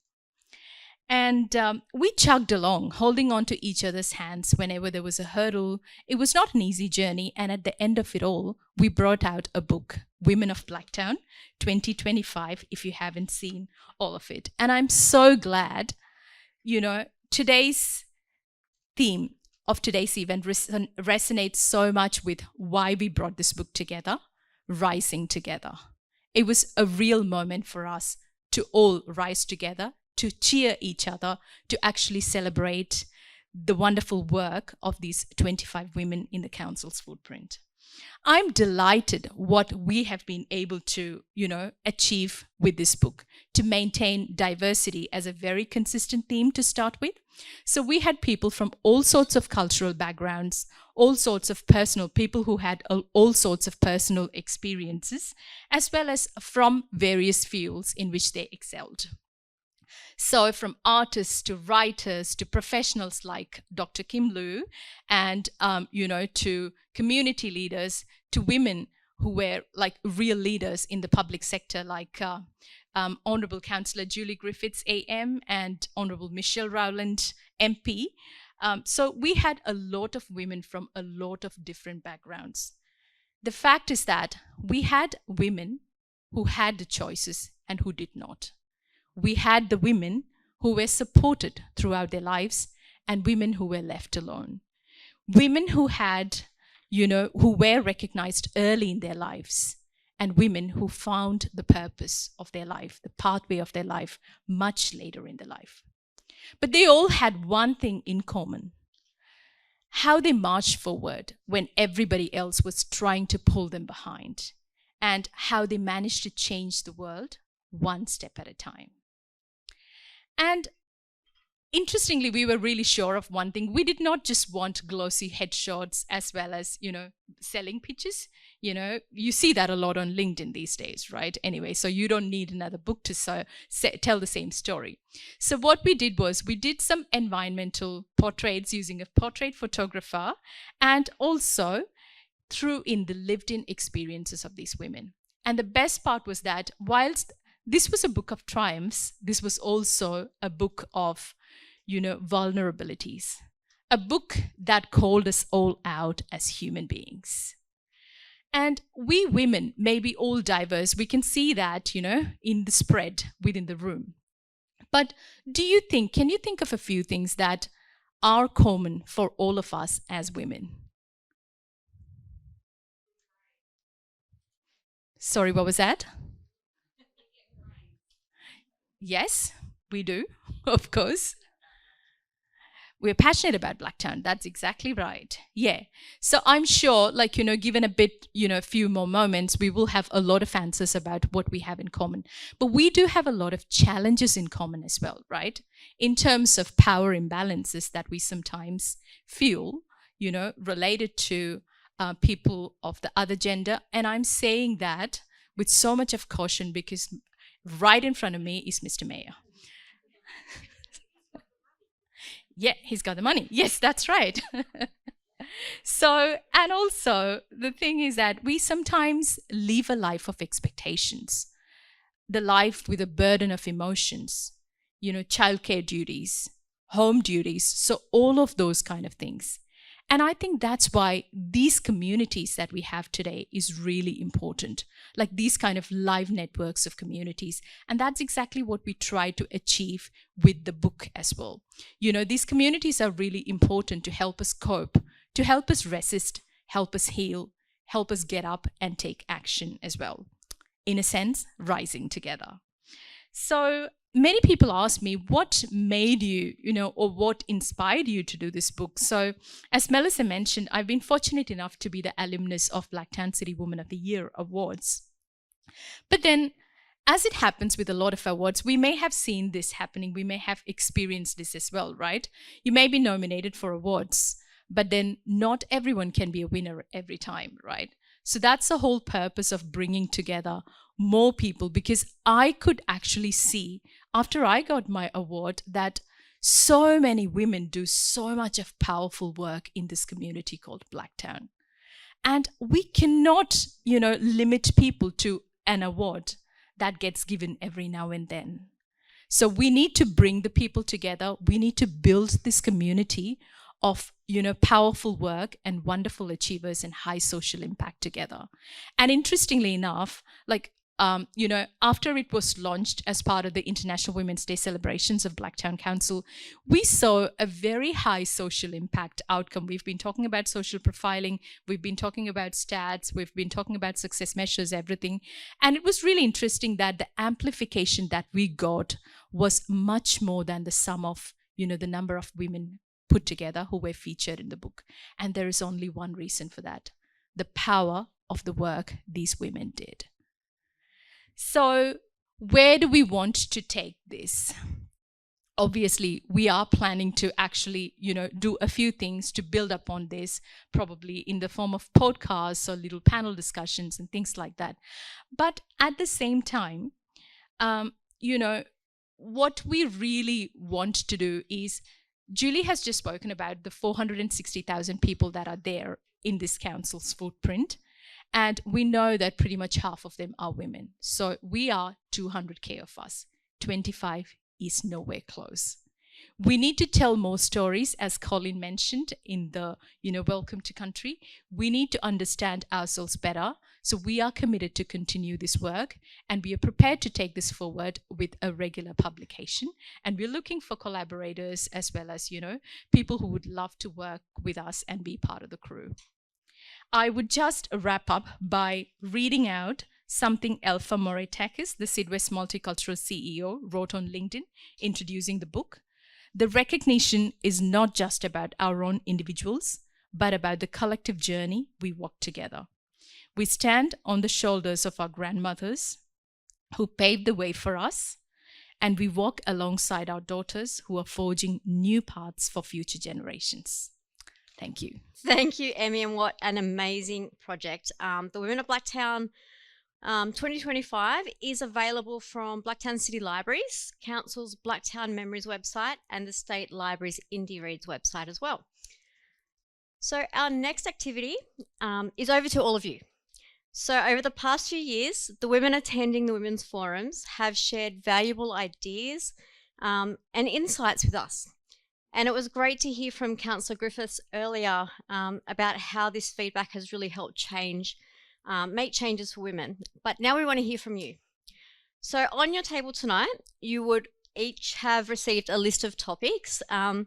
And we chugged along, holding on to each other's hands whenever there was a hurdle. It was not an easy journey, and at the end of it all, we brought out a book, Women of Blacktown 2025, if you haven't seen all of it. And I'm so glad, today's theme of today's event resonates so much with why we brought this book together, Rising Together. It was a real moment for us to all rise together, to cheer each other, to actually celebrate the wonderful work of these 25 women in the council's footprint. I'm delighted what we have been able to, achieve with this book, to maintain diversity as a very consistent theme to start with. So we had people from all sorts of cultural backgrounds, all sorts of people who had all sorts of personal experiences, as well as from various fields in which they excelled. So from artists to writers to professionals like Dr. Kim Lu and, to community leaders to women who were like real leaders in the public sector like Honourable Councillor Julie Griffiths AM and Honourable Michelle Rowland MP. So we had a lot of women from a lot of different backgrounds. The fact is that we had women who had the choices and who did not. We had the women who were supported throughout their lives and women who were left alone. Women who had, who were recognized early in their lives and women who found the purpose of their life, the pathway of their life much later in their life. But they all had one thing in common: how they marched forward when everybody else was trying to pull them behind, and how they managed to change the world one step at a time. And interestingly, we were really sure of one thing. We did not just want glossy headshots as well as, selling pitches. You see that a lot on LinkedIn these days, right? Anyway, so you don't need another book to tell the same story. So what we did was we did some environmental portraits using a portrait photographer and also threw in the lived-in experiences of these women. And the best part was that whilst this was a book of triumphs, this was also a book of, vulnerabilities. A book that called us all out as human beings. And we women may be all diverse. We can see that, in the spread within the room. But can you think of a few things that are common for all of us as women? Sorry, what was that? Yes, we do, of course. We're passionate about Blacktown. That's exactly right. Yeah. So I'm sure, given a few more moments, we will have a lot of answers about what we have in common. But we do have a lot of challenges in common as well, right? In terms of power imbalances that we sometimes feel, related to people of the other gender. And I'm saying that with so much of caution because right in front of me is Mr. Mayor. Yeah, he's got the money. Yes, that's right. So, and also the thing is that we sometimes live a life of expectations, the life with a burden of emotions, childcare duties, home duties, so all of those kind of things. And I think that's why these communities that we have today is really important, like these kind of live networks of communities. And that's exactly what we try to achieve with the book as well. These communities are really important to help us cope, to help us resist, help us heal, help us get up and take action as well. In a sense, rising together. So many people ask me what made you, or what inspired you to do this book. So as Melissa mentioned, I've been fortunate enough to be the alumnus of Blacktown City Woman of the Year awards. But then, as it happens with a lot of awards, we may have seen this happening. We may have experienced this as well, right? You may be nominated for awards, but then not everyone can be a winner every time, right? So that's the whole purpose of bringing together more people, because I could actually see after I got my award that so many women do so much of powerful work in this community called Blacktown. And we cannot, limit people to an award that gets given every now and then. So we need to bring the people together. We need to build this community of, powerful work and wonderful achievers and high social impact together. And interestingly enough, after it was launched as part of the International Women's Day celebrations of Blacktown Council, we saw a very high social impact outcome. We've been talking about social profiling, we've been talking about stats, we've been talking about success measures, everything. And it was really interesting that the amplification that we got was much more than the sum of, the number of women put together who were featured in the book. And there is only one reason for that: the power of the work these women did. So where do we want to take this? Obviously, we are planning to actually, do a few things to build upon this, probably in the form of podcasts or little panel discussions and things like that. But at the same time, what we really want to do is, Julie has just spoken about the 460,000 people that are there in this council's footprint. And we know that pretty much half of them are women. So we are 200K of us. 25 is nowhere close. We need to tell more stories, as Colin mentioned in the, Welcome to Country. We need to understand ourselves better. So we are committed to continue this work, and we are prepared to take this forward with a regular publication. And we're looking for collaborators as well as, people who would love to work with us and be part of the crew. I would just wrap up by reading out something Elfa Moretakis, the Sidwest Multicultural CEO, wrote on LinkedIn, introducing the book. The recognition is not just about our own individuals, but about the collective journey we walk together. We stand on the shoulders of our grandmothers who paved the way for us, and we walk alongside our daughters who are forging new paths for future generations. Thank you. Thank you, Emmy, and what an amazing project. The Women of Blacktown 2025 is available from Blacktown City Libraries, Council's Blacktown Memories website, and the State Library's Indie Reads website as well. So our next activity is over to all of you. So over the past few years, the women attending the Women's Forums have shared valuable ideas and insights with us. And it was great to hear from Councillor Griffiths earlier about how this feedback has really helped make changes for women. But now we want to hear from you. So on your table tonight, you would each have received a list of topics. And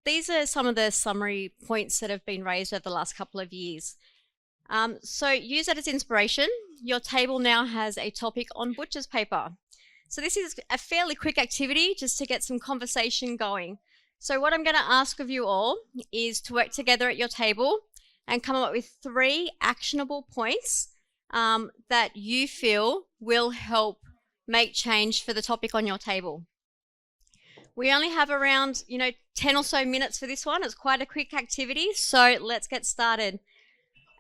these are some of the summary points that have been raised over the last couple of years. So use that as inspiration. Your table now has a topic on butcher's paper. So this is a fairly quick activity just to get some conversation going. So what I'm going to ask of you all is to work together at your table and come up with 3 actionable points that you feel will help make change for the topic on your table. We only have around, 10 or so minutes for this one. It's quite a quick activity, so let's get started.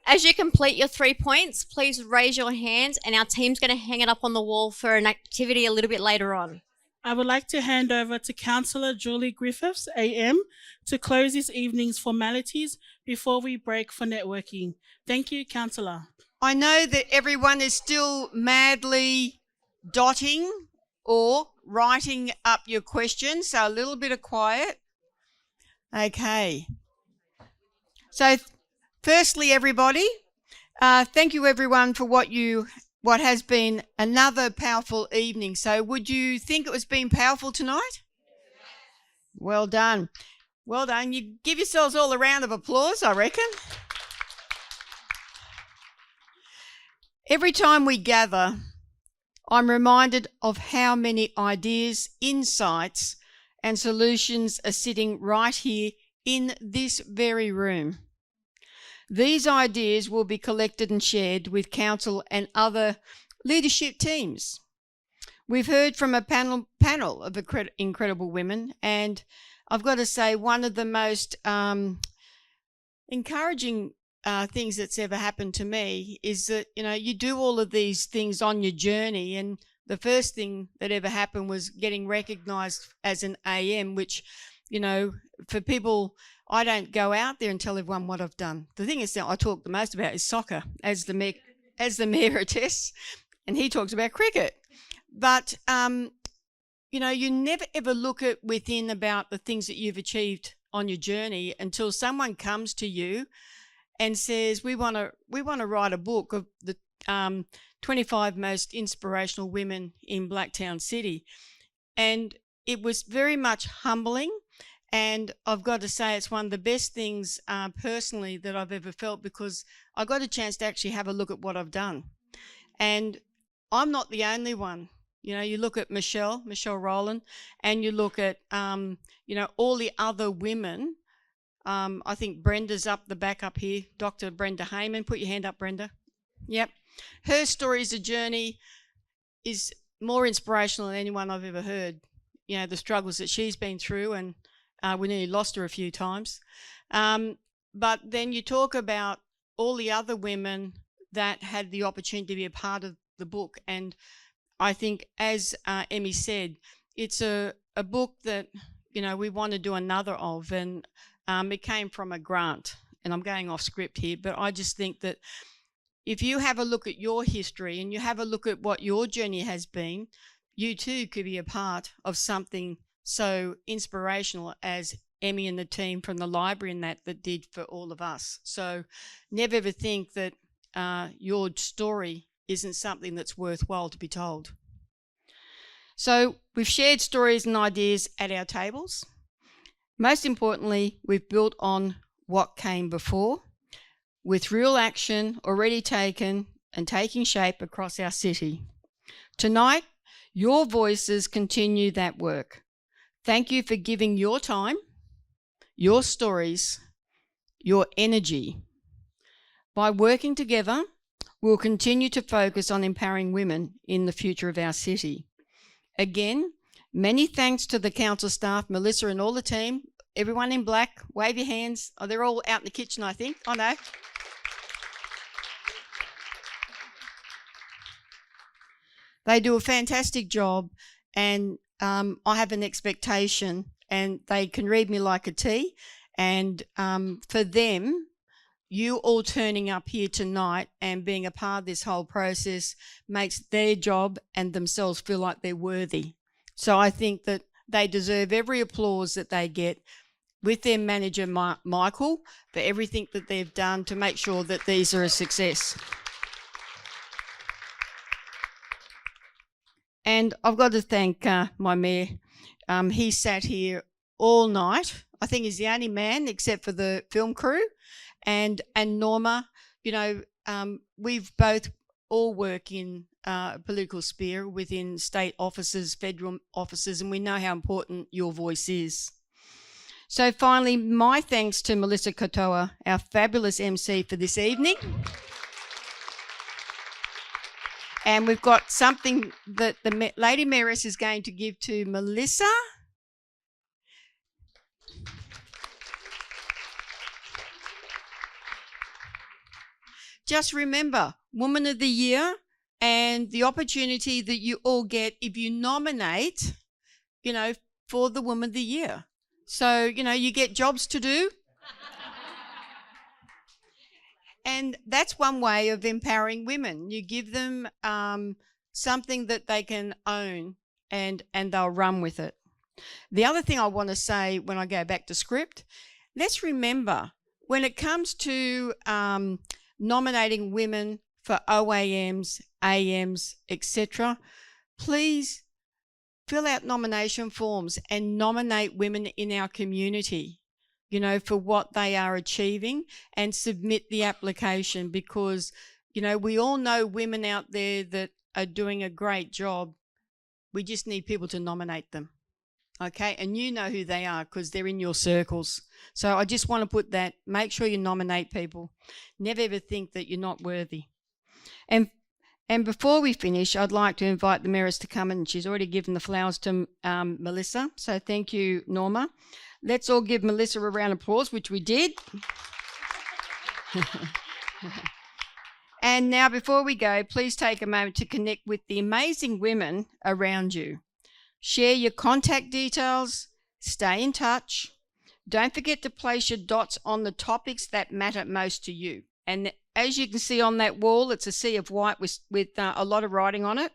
As you complete your 3 points, please raise your hand and our team's going to hang it up on the wall for an activity a little bit later on. I would like to hand over to Councillor Julie Griffiths, AM, to close this evening's formalities before we break for networking. Thank you, Councillor. I know that everyone is still madly dotting or writing up your questions, so a little bit of quiet. Okay. So firstly, everybody, thank you everyone for what has been another powerful evening. So would you think it was been powerful tonight? Well done. Well done. You give yourselves all a round of applause, I reckon. Every time we gather, I'm reminded of how many ideas, insights, and solutions are sitting right here in this very room. These ideas will be collected and shared with Council and other leadership teams. We've heard from a panel of incredible women, and I've got to say one of the most encouraging things that's ever happened to me is that, you do all of these things on your journey, and the first thing that ever happened was getting recognised as an AM, which, for people, I don't go out there and tell everyone what I've done. The thing is that I talk the most about is soccer, as the mayor attests, and he talks about cricket. But, you never ever look at within about the things that you've achieved on your journey until someone comes to you and says, we want to write a book of the 25 most inspirational women in Blacktown City. And it was very much humbling. And I've got to say it's one of the best things personally that I've ever felt, because I got a chance to actually have a look at what I've done. And I'm not the only one. You look at Michelle Rowland, and you look at, all the other women. I think Brenda's up the back up here, Dr. Brenda Hayman. Put your hand up, Brenda. Yep. Her story as a journey is more inspirational than anyone I've ever heard. The struggles that she's been through, and we nearly lost her a few times. But then you talk about all the other women that had the opportunity to be a part of the book. And I think, as Emmy said, it's a book that, you know, we want to do another of, and it came from a grant, and I'm going off script here, but I just think that if you have a look at your history and you have a look at what your journey has been, you too could be a part of something so inspirational as Emmy and the team from the library and that did for all of us. So never ever think that your story isn't something that's worthwhile to be told. So we've shared stories and ideas at our tables. Most importantly, we've built on what came before, with real action already taken and taking shape across our city. Tonight, your voices continue that work. Thank you for giving your time, your stories, your energy. By working together, we'll continue to focus on empowering women in the future of our city. Again, many thanks to the council staff, Melissa and all the team. Everyone in black, wave your hands. Oh, they're all out in the kitchen, I think. Oh, no. They do a fantastic job, and I have an expectation, and they can read me like a tea. And for them, you all turning up here tonight and being a part of this whole process makes their job and themselves feel like they're worthy. So I think that they deserve every applause that they get, with their manager, Michael, for everything that they've done to make sure that these are a success. And I've got to thank my mayor. He sat here all night. I think he's the only man except for the film crew. And Norma, you know, we've both all work in a political sphere within state offices, federal offices, and we know how important your voice is. So finally, my thanks to Melissa Katoa, our fabulous MC for this evening. And we've got something that the Lady Mayoress is going to give to Melissa. Just remember, Woman of the Year and the opportunity that you all get if you nominate, you know, for the Woman of the Year. So, you know, you get jobs to do. And that's one way of empowering women. You give them something that they can own and they'll run with it. The other thing I want to say when I go back to script, let's remember when it comes to nominating women for OAMs, AMs, etc., please fill out nomination forms and nominate women in our community, you know, for what they are achieving, and submit the application, because, you know, we all know women out there that are doing a great job. We just need people to nominate them. Okay, and you know who they are because they're in your circles. So I just want to put that, make sure you nominate people. Never ever think that you're not worthy. And before we finish, I'd like to invite the Mayoress to come, and she's already given the flowers to Melissa. So thank you, Norma. Let's all give Melissa a round of applause, which we did. And now before we go, please take a moment to connect with the amazing women around you. Share your contact details, stay in touch. Don't forget to place your dots on the topics that matter most to you. And as you can see on that wall, it's a sea of white with a lot of writing on it.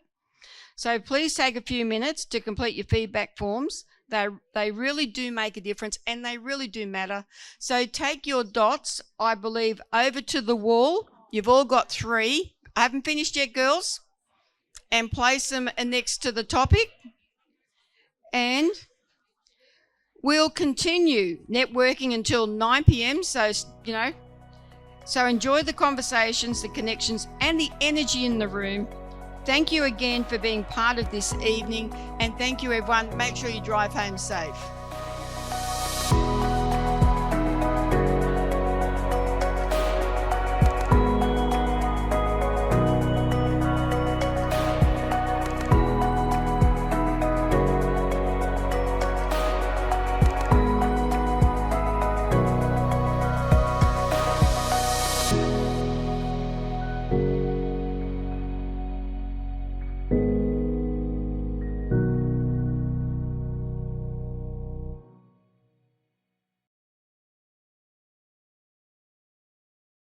So please take a few minutes to complete your feedback forms. They really do make a difference, and they really do matter. So take your dots, I believe, over to the wall. You've all got 3. I haven't finished yet, girls. And place them next to the topic. And we'll continue networking until 9 p.m. So, you know, so enjoy the conversations, the connections, and the energy in the room. Thank you again for being part of this evening, and thank you, everyone. Make sure you drive home safe.